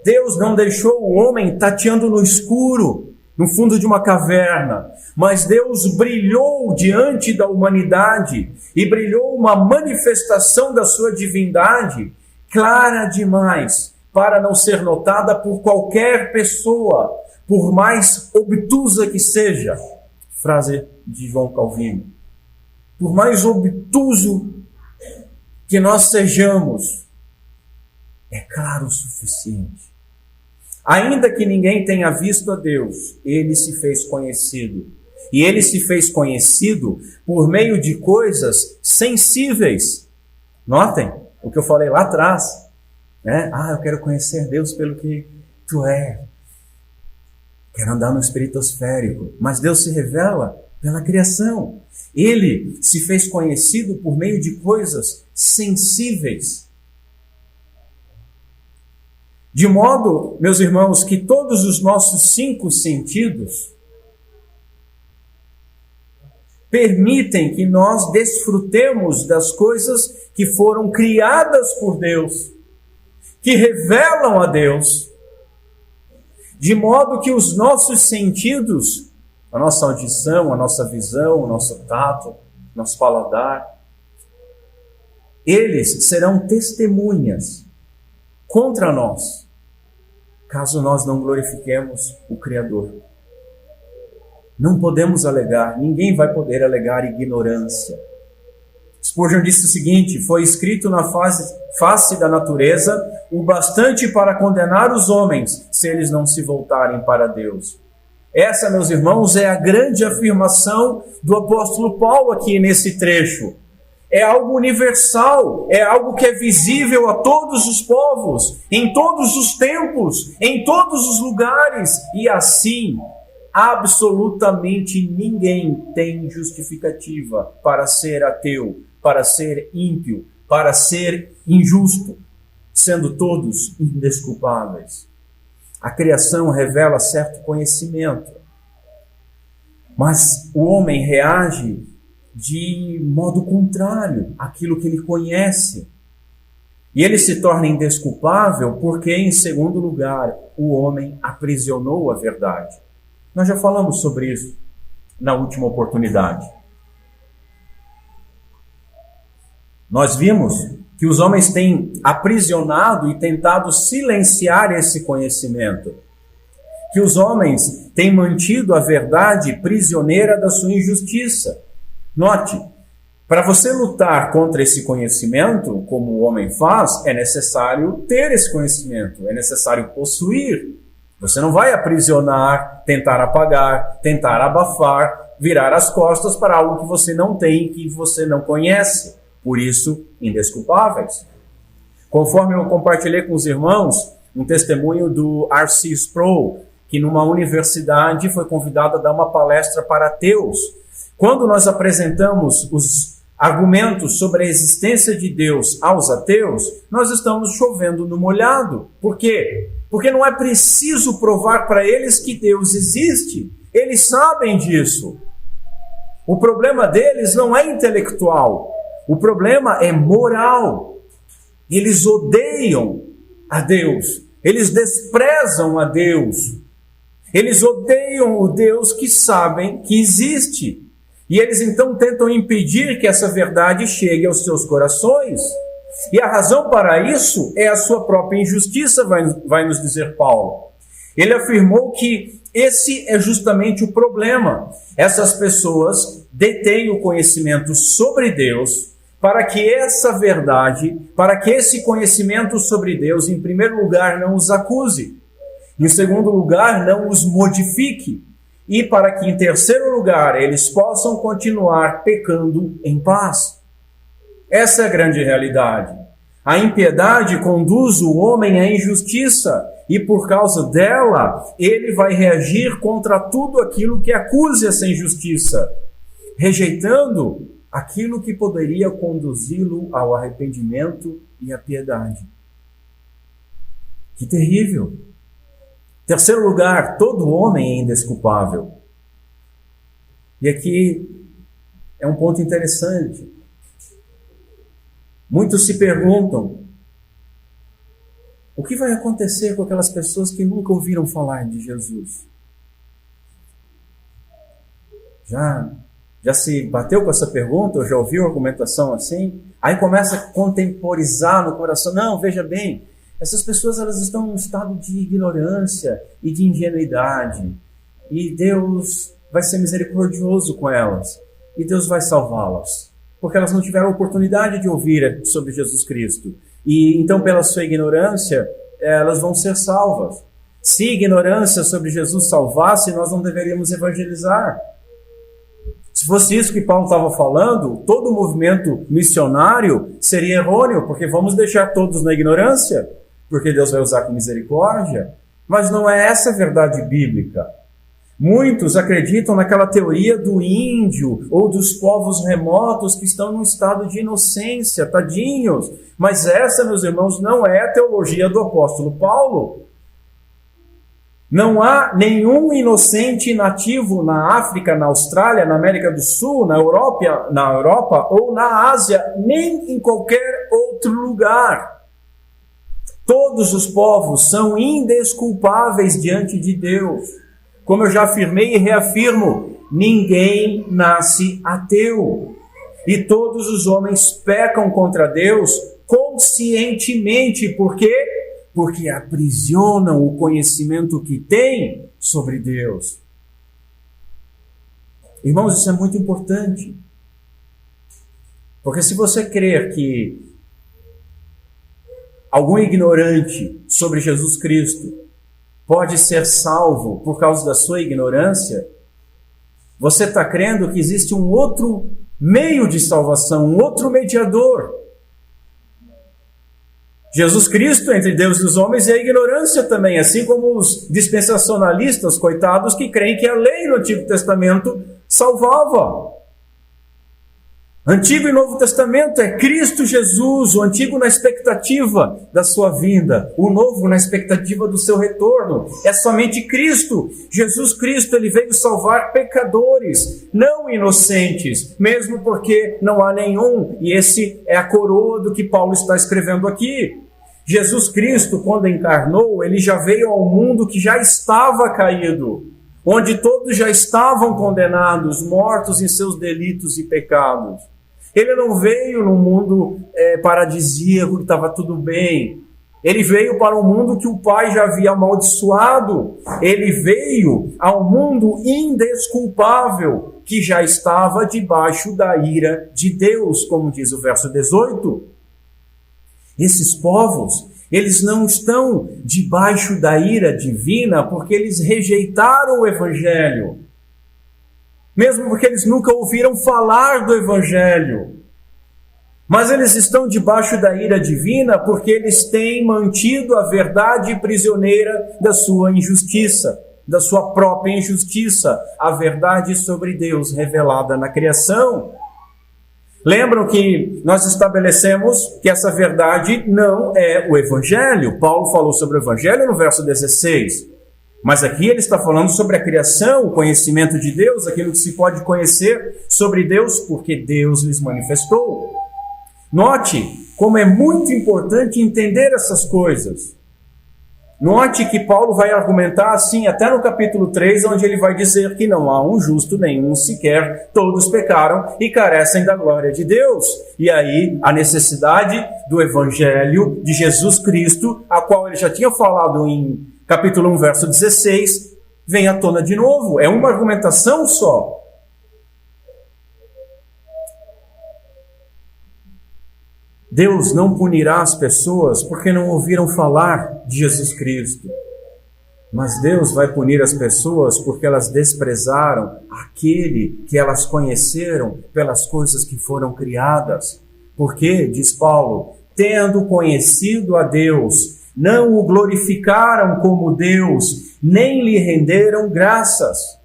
Deus não deixou o homem tateando no escuro, no fundo de uma caverna, mas Deus brilhou diante da humanidade e brilhou uma manifestação da sua divindade clara demais para não ser notada por qualquer pessoa, por mais obtusa que seja. Frase de João Calvino. Por mais obtuso que nós sejamos, é claro o suficiente. Ainda que ninguém tenha visto a Deus, ele se fez conhecido. E ele se fez conhecido por meio de coisas sensíveis. Notem o que eu falei lá atrás. Né? Eu quero conhecer Deus pelo que tu é. Quero andar no estratosférico. Mas Deus se revela pela criação. Ele se fez conhecido por meio de coisas sensíveis. De modo, meus irmãos, que todos os nossos 5 sentidos permitem que nós desfrutemos das coisas que foram criadas por Deus, que revelam a Deus, de modo que os nossos sentidos, a nossa audição, a nossa visão, o nosso tato, nosso paladar, eles serão testemunhas contra nós, caso nós não glorifiquemos o Criador. Não podemos alegar, ninguém vai poder alegar ignorância. Spurgeon disse o seguinte: foi escrito na face da natureza o bastante para condenar os homens, se eles não se voltarem para Deus. Essa, meus irmãos, é a grande afirmação do apóstolo Paulo aqui nesse trecho. É algo universal, é algo que é visível a todos os povos, em todos os tempos, em todos os lugares, e assim, absolutamente ninguém tem justificativa para ser ateu, para ser ímpio, para ser injusto, sendo todos indesculpáveis. A criação revela certo conhecimento, mas o homem reage de modo contrário àquilo que ele conhece. E ele se torna indesculpável porque, em segundo lugar, o homem aprisionou a verdade. Nós já falamos sobre isso na última oportunidade. Nós vimos que os homens têm aprisionado e tentado silenciar esse conhecimento. Que os homens têm mantido a verdade prisioneira da sua injustiça. Note, para você lutar contra esse conhecimento, como o homem faz, é necessário ter esse conhecimento, é necessário possuir. Você não vai aprisionar, tentar apagar, tentar abafar, virar as costas para algo que você não tem, que você não conhece. Por isso, indesculpáveis. Conforme eu compartilhei com os irmãos, um testemunho do R.C. Sproul, que numa universidade foi convidado a dar uma palestra para ateus. Quando nós apresentamos os argumentos sobre a existência de Deus aos ateus, nós estamos chovendo no molhado. Por quê? Porque não é preciso provar para eles que Deus existe. Eles sabem disso. O problema deles não é intelectual. O problema é moral. Eles odeiam a Deus. Eles desprezam a Deus. Eles odeiam o Deus que sabem que existe. E eles então tentam impedir que essa verdade chegue aos seus corações. E a razão para isso é a sua própria injustiça, vai nos dizer Paulo. Ele afirmou que esse é justamente o problema. Essas pessoas detêm o conhecimento sobre Deus para que essa verdade, para que esse conhecimento sobre Deus, em primeiro lugar, não os acuse. Em segundo lugar, não os modifique. E para que, em terceiro lugar, eles possam continuar pecando em paz. Essa é a grande realidade. A impiedade conduz o homem à injustiça e, por causa dela, ele vai reagir contra tudo aquilo que acuse essa injustiça, rejeitando aquilo que poderia conduzi-lo ao arrependimento e à piedade. Que terrível! Terceiro lugar, todo homem é indesculpável. E aqui é um ponto interessante. Muitos se perguntam, o que vai acontecer com aquelas pessoas que nunca ouviram falar de Jesus? Já se bateu com essa pergunta, ou já ouviu argumentação assim? Aí começa a contemporizar no coração. Não, veja bem, essas pessoas elas estão num estado de ignorância e de ingenuidade. E Deus vai ser misericordioso com elas. E Deus vai salvá-las. Porque elas não tiveram oportunidade de ouvir sobre Jesus Cristo. E então, pela sua ignorância, elas vão ser salvas. Se ignorância sobre Jesus salvasse, nós não deveríamos evangelizar. Se fosse isso que Paulo estava falando, todo o movimento missionário seria errôneo, porque vamos deixar todos na ignorância, porque Deus vai usar com misericórdia. Mas não é essa a verdade bíblica. Muitos acreditam naquela teoria do índio ou dos povos remotos que estão num estado de inocência, tadinhos. Mas essa, meus irmãos, não é a teologia do apóstolo Paulo. Não há nenhum inocente nativo na África, na Austrália, na América do Sul, na Europa ou na Ásia, nem em qualquer outro lugar. Todos os povos são indesculpáveis diante de Deus. Como eu já afirmei e reafirmo, ninguém nasce ateu. E todos os homens pecam contra Deus conscientemente. Por quê? Porque aprisionam o conhecimento que têm sobre Deus. Irmãos, isso é muito importante. Porque se você crer que algum ignorante sobre Jesus Cristo pode ser salvo por causa da sua ignorância, você está crendo que existe um outro meio de salvação, um outro mediador. Jesus Cristo, entre Deus e os homens, é a ignorância também, assim como os dispensacionalistas, coitados, que creem que a lei no Antigo Testamento salvava. Antigo e Novo Testamento é Cristo Jesus, o antigo na expectativa da sua vinda, o novo na expectativa do seu retorno. É somente Cristo. Jesus Cristo, ele veio salvar pecadores, não inocentes, mesmo porque não há nenhum, e esse é a coroa do que Paulo está escrevendo aqui. Jesus Cristo, quando encarnou, ele já veio ao mundo que já estava caído, onde todos já estavam condenados, mortos em seus delitos e pecados. Ele não veio num mundo paradisíaco, que estava tudo bem. Ele veio para um mundo que o Pai já havia amaldiçoado. Ele veio ao mundo indesculpável, que já estava debaixo da ira de Deus, como diz o verso 18. Esses povos, eles não estão debaixo da ira divina porque eles rejeitaram o Evangelho. Mesmo porque eles nunca ouviram falar do Evangelho. Mas eles estão debaixo da ira divina porque eles têm mantido a verdade prisioneira da sua injustiça, da sua própria injustiça, a verdade sobre Deus revelada na criação. Lembram que nós estabelecemos que essa verdade não é o Evangelho. Paulo falou sobre o Evangelho no verso 16. Mas aqui ele está falando sobre a criação, o conhecimento de Deus, aquilo que se pode conhecer sobre Deus, porque Deus lhes manifestou. Note como é muito importante entender essas coisas. Note que Paulo vai argumentar assim, até no capítulo 3, onde ele vai dizer que não há um justo nenhum sequer, todos pecaram e carecem da glória de Deus. E aí a necessidade do Evangelho de Jesus Cristo, a qual ele já tinha falado em capítulo 1, verso 16, vem à tona de novo. É uma argumentação só. Deus não punirá as pessoas porque não ouviram falar de Jesus Cristo. Mas Deus vai punir as pessoas porque elas desprezaram aquele que elas conheceram pelas coisas que foram criadas. Porque, diz Paulo, tendo conhecido a Deus, não o glorificaram como Deus, nem lhe renderam graças.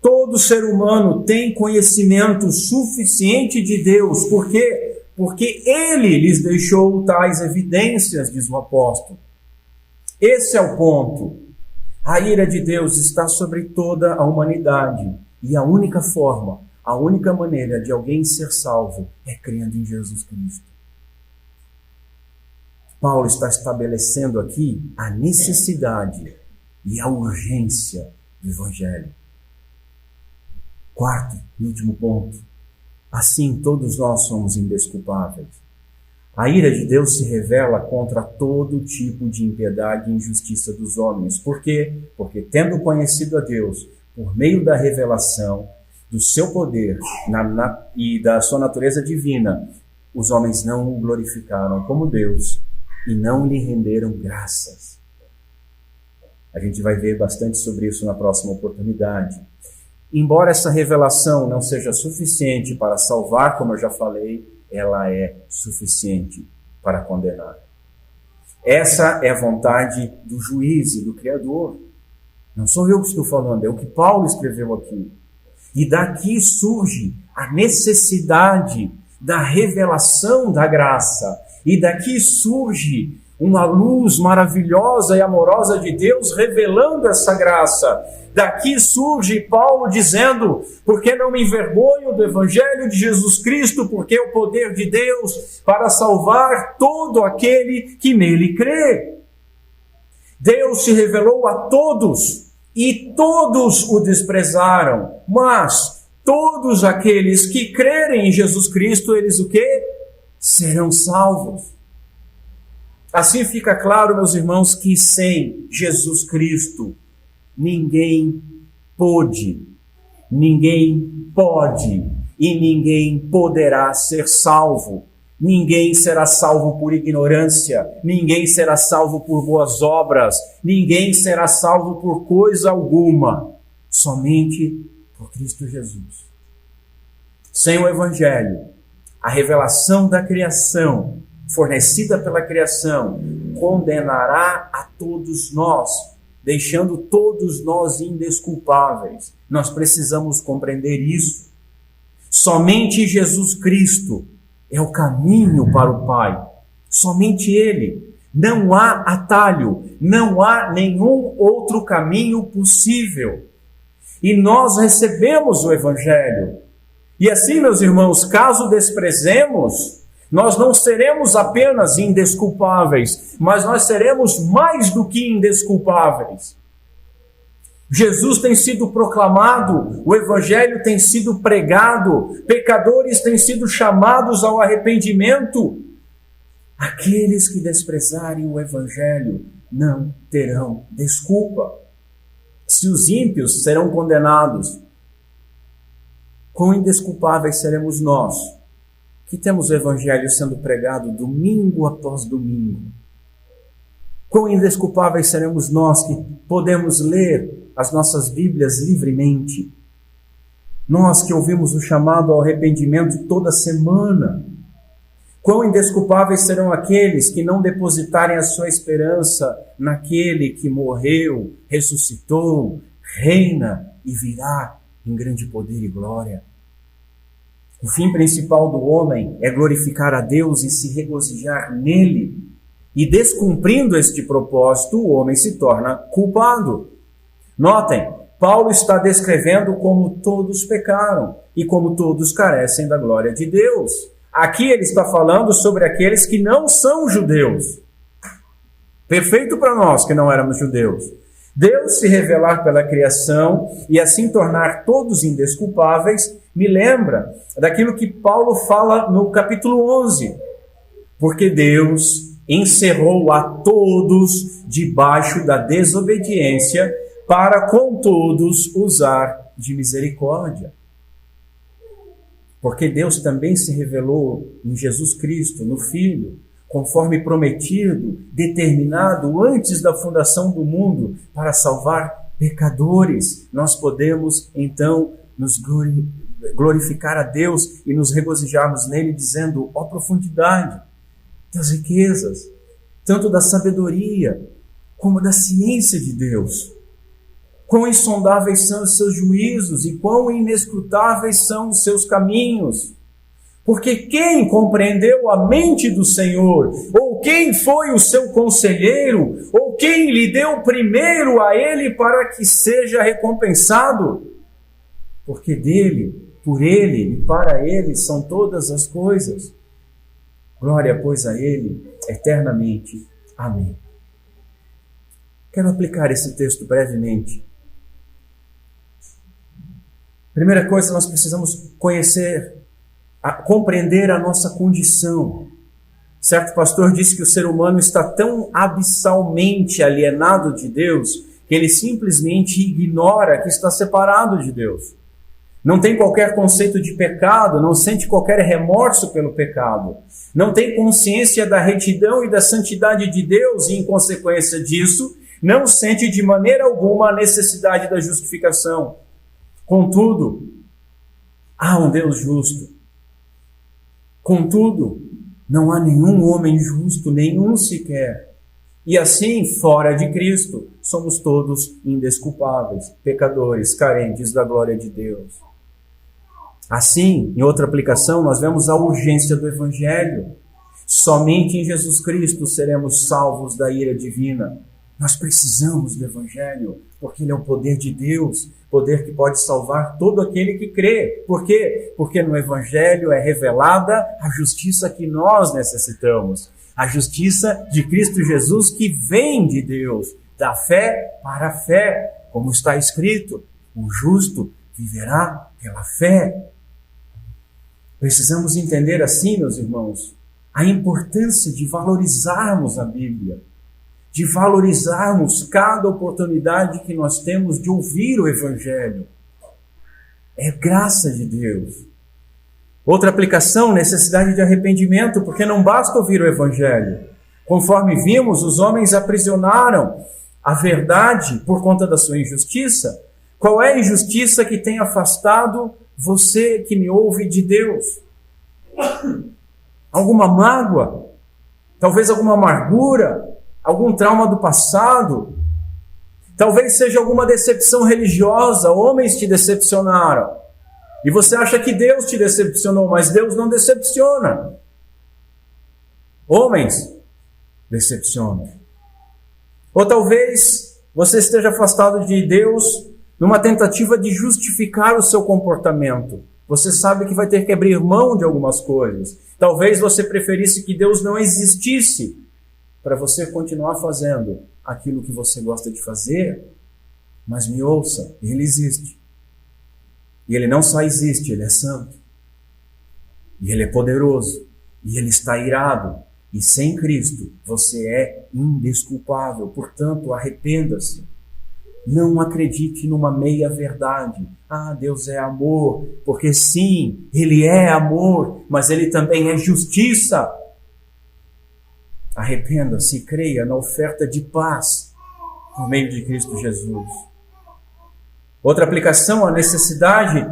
Todo ser humano tem conhecimento suficiente de Deus. Por quê? Porque Ele lhes deixou tais evidências, diz o apóstolo. Esse é o ponto. A ira de Deus está sobre toda a humanidade. E a única forma, a única maneira de alguém ser salvo é crendo em Jesus Cristo. Paulo está estabelecendo aqui a necessidade e a urgência do Evangelho. Quarto e último ponto. Assim, todos nós somos indesculpáveis. A ira de Deus se revela contra todo tipo de impiedade e injustiça dos homens. Por quê? Porque, tendo conhecido a Deus por meio da revelação do seu poder e da sua natureza divina, os homens não o glorificaram como Deus e não lhe renderam graças. A gente vai ver bastante sobre isso na próxima oportunidade. Embora essa revelação não seja suficiente para salvar, como eu já falei, ela é suficiente para condenar. Essa é a vontade do juiz e do Criador. Não sou eu que estou falando, é o que Paulo escreveu aqui. E daqui surge a necessidade da revelação da graça. E daqui surge uma luz maravilhosa e amorosa de Deus revelando essa graça. Daqui surge Paulo dizendo: porque não me envergonho do Evangelho de Jesus Cristo, porque é o poder de Deus para salvar todo aquele que nele crê. Deus se revelou a todos e todos o desprezaram, mas todos aqueles que crerem em Jesus Cristo, eles o quê? Serão salvos. Assim fica claro, meus irmãos, que sem Jesus Cristo ninguém pode e ninguém poderá ser salvo. Ninguém será salvo por ignorância, ninguém será salvo por boas obras, ninguém será salvo por coisa alguma, somente por Cristo Jesus. Sem o Evangelho, a revelação da criação, fornecida pela criação, condenará a todos nós, deixando todos nós indesculpáveis. Nós precisamos compreender isso. Somente Jesus Cristo é o caminho para o Pai. Somente Ele. Não há atalho, não há nenhum outro caminho possível. E nós recebemos o Evangelho. E assim, meus irmãos, caso desprezemos, nós não seremos apenas indesculpáveis, mas nós seremos mais do que indesculpáveis. Jesus tem sido proclamado, o Evangelho tem sido pregado, pecadores têm sido chamados ao arrependimento. Aqueles que desprezarem o Evangelho não terão desculpa. Se os ímpios serão condenados, quão indesculpáveis seremos nós, que temos o Evangelho sendo pregado domingo após domingo? Quão indesculpáveis seremos nós que podemos ler as nossas Bíblias livremente? Nós que ouvimos o chamado ao arrependimento toda semana. Quão indesculpáveis serão aqueles que não depositarem a sua esperança naquele que morreu, ressuscitou, reina e virá em grande poder e glória. O fim principal do homem é glorificar a Deus e se regozijar nele. E descumprindo este propósito, o homem se torna culpado. Notem, Paulo está descrevendo como todos pecaram e como todos carecem da glória de Deus. Aqui ele está falando sobre aqueles que não são judeus. Perfeito para nós que não éramos judeus. Deus se revelar pela criação e assim tornar todos indesculpáveis me lembra daquilo que Paulo fala no capítulo 11. Porque Deus encerrou a todos debaixo da desobediência para com todos usar de misericórdia. Porque Deus também se revelou em Jesus Cristo, no Filho, conforme prometido, determinado antes da fundação do mundo, para salvar pecadores. Nós podemos, então, nos glorificar a Deus e nos regozijarmos nele, dizendo: ó profundidade das riquezas, tanto da sabedoria como da ciência de Deus. Quão insondáveis são os seus juízos e quão inescrutáveis são os seus caminhos. Porque quem compreendeu a mente do Senhor? Ou quem foi o seu conselheiro? Ou quem lhe deu primeiro a ele para que seja recompensado? Porque dele, por ele e para ele são todas as coisas. Glória, pois, a Ele eternamente. Amém. Quero aplicar esse texto brevemente. Primeira coisa, nós precisamos compreender a nossa condição. Certo pastor disse que o ser humano está tão abissalmente alienado de Deus que ele simplesmente ignora que está separado de Deus. Não tem qualquer conceito de pecado, não sente qualquer remorso pelo pecado. Não tem consciência da retidão e da santidade de Deus e, em consequência disso, não sente de maneira alguma a necessidade da justificação. Contudo, há um Deus justo. Contudo, não há nenhum homem justo, nenhum sequer. E assim, fora de Cristo, somos todos indesculpáveis, pecadores, carentes da glória de Deus. Assim, em outra aplicação, nós vemos a urgência do Evangelho. Somente em Jesus Cristo seremos salvos da ira divina. Nós precisamos do Evangelho, porque ele é o poder de Deus, poder que pode salvar todo aquele que crê. Por quê? Porque no Evangelho é revelada a justiça que nós necessitamos. A justiça de Cristo Jesus que vem de Deus, da fé para a fé. Como está escrito, o justo viverá pela fé. Precisamos entender assim, meus irmãos, a importância de valorizarmos a Bíblia, de valorizarmos cada oportunidade que nós temos de ouvir o Evangelho. É graça de Deus. Outra aplicação, necessidade de arrependimento, porque não basta ouvir o Evangelho. Conforme vimos, os homens aprisionaram a verdade por conta da sua injustiça. Qual é a injustiça que tem afastado você que me ouve de Deus? Alguma mágoa? Talvez alguma amargura? Algum trauma do passado? Talvez seja alguma decepção religiosa. Homens te decepcionaram. E você acha que Deus te decepcionou, mas Deus não decepciona. Homens decepcionam. Ou talvez você esteja afastado de Deus numa tentativa de justificar o seu comportamento. Você sabe que vai ter que abrir mão de algumas coisas. Talvez você preferisse que Deus não existisse para você continuar fazendo aquilo que você gosta de fazer. Mas me ouça, Ele existe. E Ele não só existe, Ele é santo. E Ele é poderoso. E Ele está irado. E sem Cristo você é indesculpável. Portanto, arrependa-se. Não acredite numa meia-verdade. Ah, Deus é amor. Porque sim, Ele é amor, mas Ele também é justiça. Arrependa-se e creia na oferta de paz por meio de Cristo Jesus. Outra aplicação, a necessidade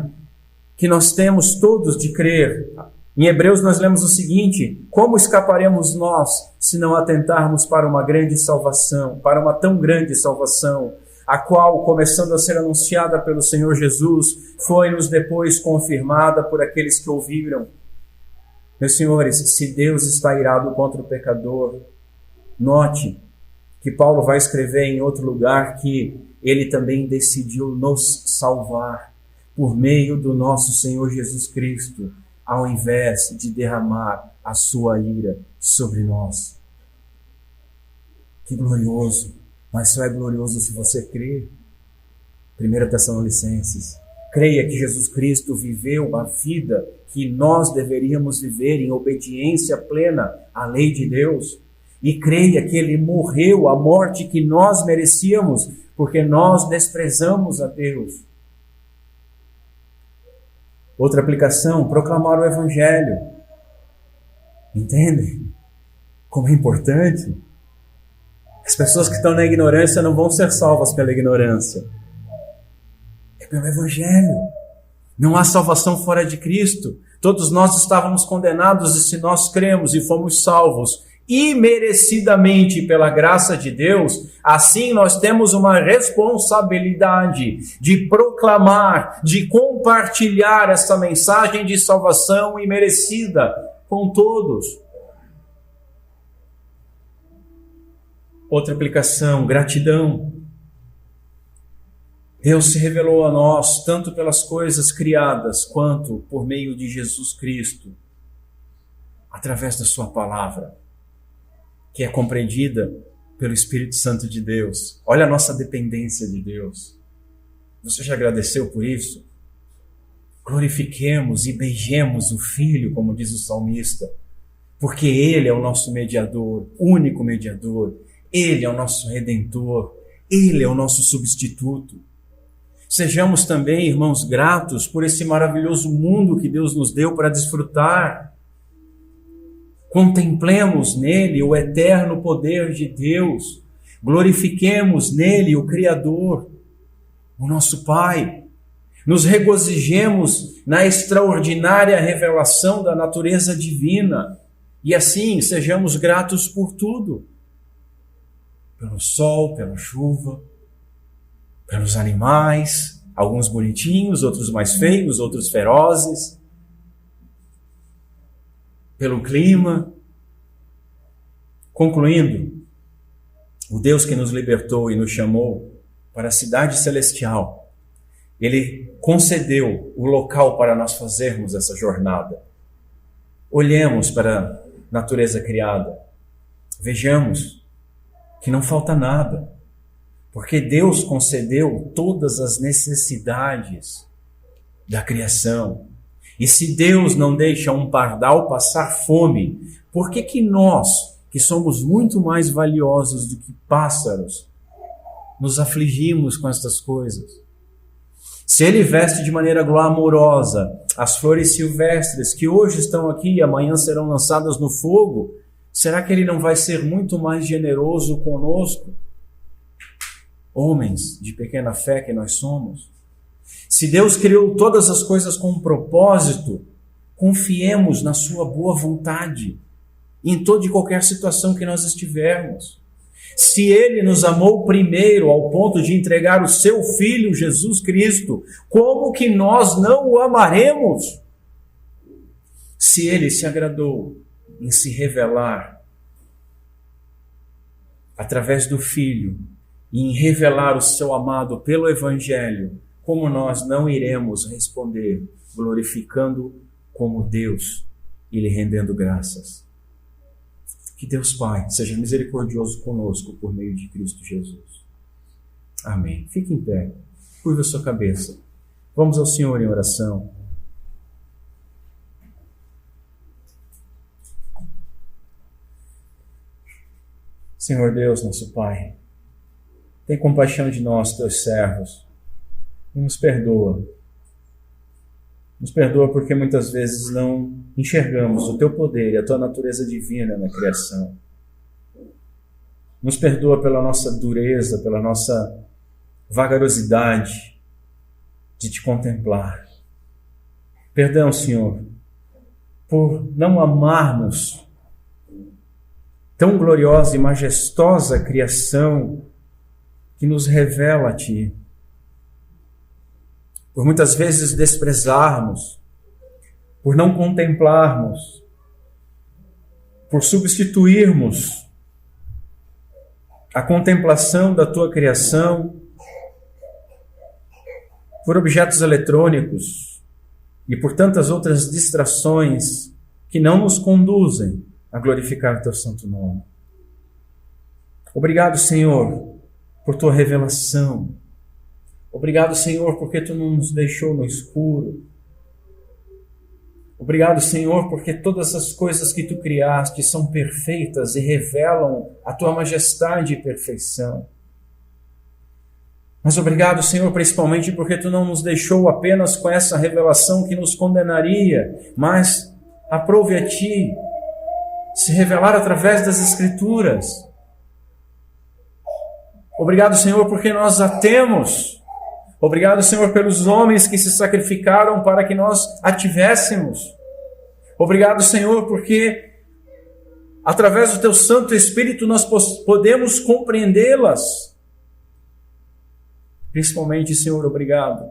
que nós temos todos de crer. Em Hebreus nós lemos o seguinte: como escaparemos nós se não atentarmos para uma grande salvação, para uma tão grande salvação, a qual, começando a ser anunciada pelo Senhor Jesus, foi-nos depois confirmada por aqueles que ouviram. Meus senhores, se Deus está irado contra o pecador, note que Paulo vai escrever em outro lugar que Ele também decidiu nos salvar por meio do nosso Senhor Jesus Cristo, ao invés de derramar a sua ira sobre nós. Que glorioso! Mas só é glorioso se você crer. 1 Tessalonicenses. Creia que Jesus Cristo viveu a vida que nós deveríamos viver em obediência plena à lei de Deus. E creia que Ele morreu a morte que nós merecíamos, porque nós desprezamos a Deus. Outra aplicação, proclamar o Evangelho. Entendem como é importante? As pessoas que estão na ignorância não vão ser salvas pela ignorância. É pelo Evangelho. Não há salvação fora de Cristo. Todos nós estávamos condenados e se nós cremos e fomos salvos imerecidamente pela graça de Deus, assim nós temos uma responsabilidade de proclamar, de compartilhar essa mensagem de salvação imerecida com todos. Outra aplicação, gratidão. Deus se revelou a nós tanto pelas coisas criadas quanto por meio de Jesus Cristo. através da sua palavra, que é compreendida pelo Espírito Santo de Deus. Olha a nossa dependência de Deus. Você já agradeceu por isso? Glorifiquemos e beijemos o Filho, como diz o salmista, porque Ele é o nosso mediador, único mediador. Ele é o nosso Redentor. Ele é o nosso substituto. Sejamos também, irmãos, gratos por esse maravilhoso mundo que Deus nos deu para desfrutar. Contemplemos nele o eterno poder de Deus. Glorifiquemos nele o Criador, o nosso Pai. Nos regozijemos na extraordinária revelação da natureza divina. E assim sejamos gratos por tudo. Pelo sol, pela chuva, pelos animais, alguns bonitinhos, outros mais feios, outros ferozes, pelo clima. Concluindo, o Deus que nos libertou e nos chamou para a cidade celestial, Ele concedeu o local para nós fazermos essa jornada. Olhemos para a natureza criada, vejamos que não falta nada, porque Deus concedeu todas as necessidades da criação. E se Deus não deixa um pardal passar fome, por que nós, que somos muito mais valiosos do que pássaros, nos afligimos com estas coisas? Se Ele veste de maneira glamourosa as flores silvestres que hoje estão aqui e amanhã serão lançadas no fogo, será que Ele não vai ser muito mais generoso conosco? Homens de pequena fé que nós somos. Se Deus criou todas as coisas com um propósito, confiemos na sua boa vontade em toda e qualquer situação que nós estivermos. Se Ele nos amou primeiro ao ponto de entregar o seu Filho Jesus Cristo, como que nós não o amaremos? Se Ele se agradou em se revelar através do Filho e em revelar o seu amado pelo Evangelho, como nós não iremos responder glorificando como Deus e lhe rendendo graças? Que Deus Pai seja misericordioso conosco por meio de Cristo Jesus. Amém. Fique em pé, curva a sua cabeça. Vamos ao Senhor em oração. Senhor Deus, nosso Pai, tem compaixão de nós, teus servos, e nos perdoa. Nos perdoa porque muitas vezes não enxergamos o teu poder e a tua natureza divina na criação. Nos perdoa pela nossa dureza, pela nossa vagarosidade de te contemplar. Perdão, Senhor, por não amarmos tão gloriosa e majestosa criação que nos revela a Ti. Por muitas vezes desprezarmos, por não contemplarmos, por substituirmos a contemplação da Tua criação por objetos eletrônicos e por tantas outras distrações que não nos conduzem a glorificar Teu santo nome. Obrigado, Senhor, por Tua revelação. Obrigado, Senhor, porque Tu não nos deixou no escuro. Obrigado, Senhor, porque todas as coisas que Tu criaste são perfeitas e revelam a Tua majestade e perfeição. Mas obrigado, Senhor, principalmente porque Tu não nos deixou apenas com essa revelação que nos condenaria, mas aprove a Ti se revelar através das Escrituras. Obrigado, Senhor, porque nós a temos. Obrigado, Senhor, pelos homens que se sacrificaram para que nós a tivéssemos. Obrigado, Senhor, porque através do Teu Santo Espírito nós podemos compreendê-las. Principalmente, Senhor, obrigado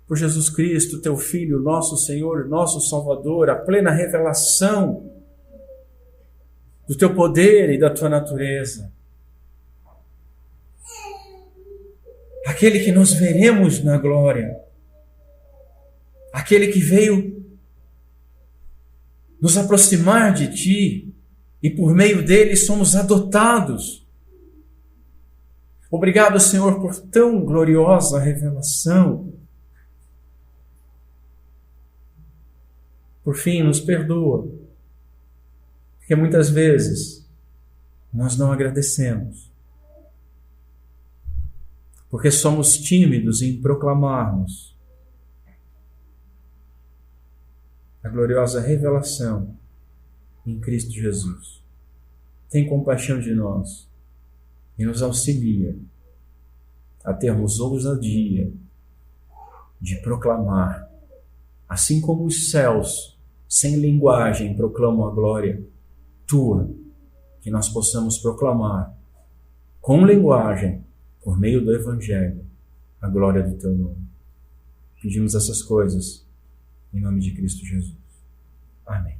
por Jesus Cristo, Teu Filho, nosso Senhor, nosso Salvador, a plena revelação do Teu poder e da Tua natureza. Aquele que nós veremos na glória. Aquele que veio nos aproximar de Ti e por meio dele somos adotados. Obrigado, Senhor, por tão gloriosa revelação. Por fim, nos perdoa, porque muitas vezes nós não agradecemos, porque somos tímidos em proclamarmos a gloriosa revelação em Cristo Jesus. Tem compaixão de nós e nos auxilia a termos ousadia de proclamar, assim como os céus, sem linguagem, proclamam a glória Tua, que nós possamos proclamar com linguagem, por meio do Evangelho, a glória do Teu nome. Pedimos essas coisas em nome de Cristo Jesus. Amém.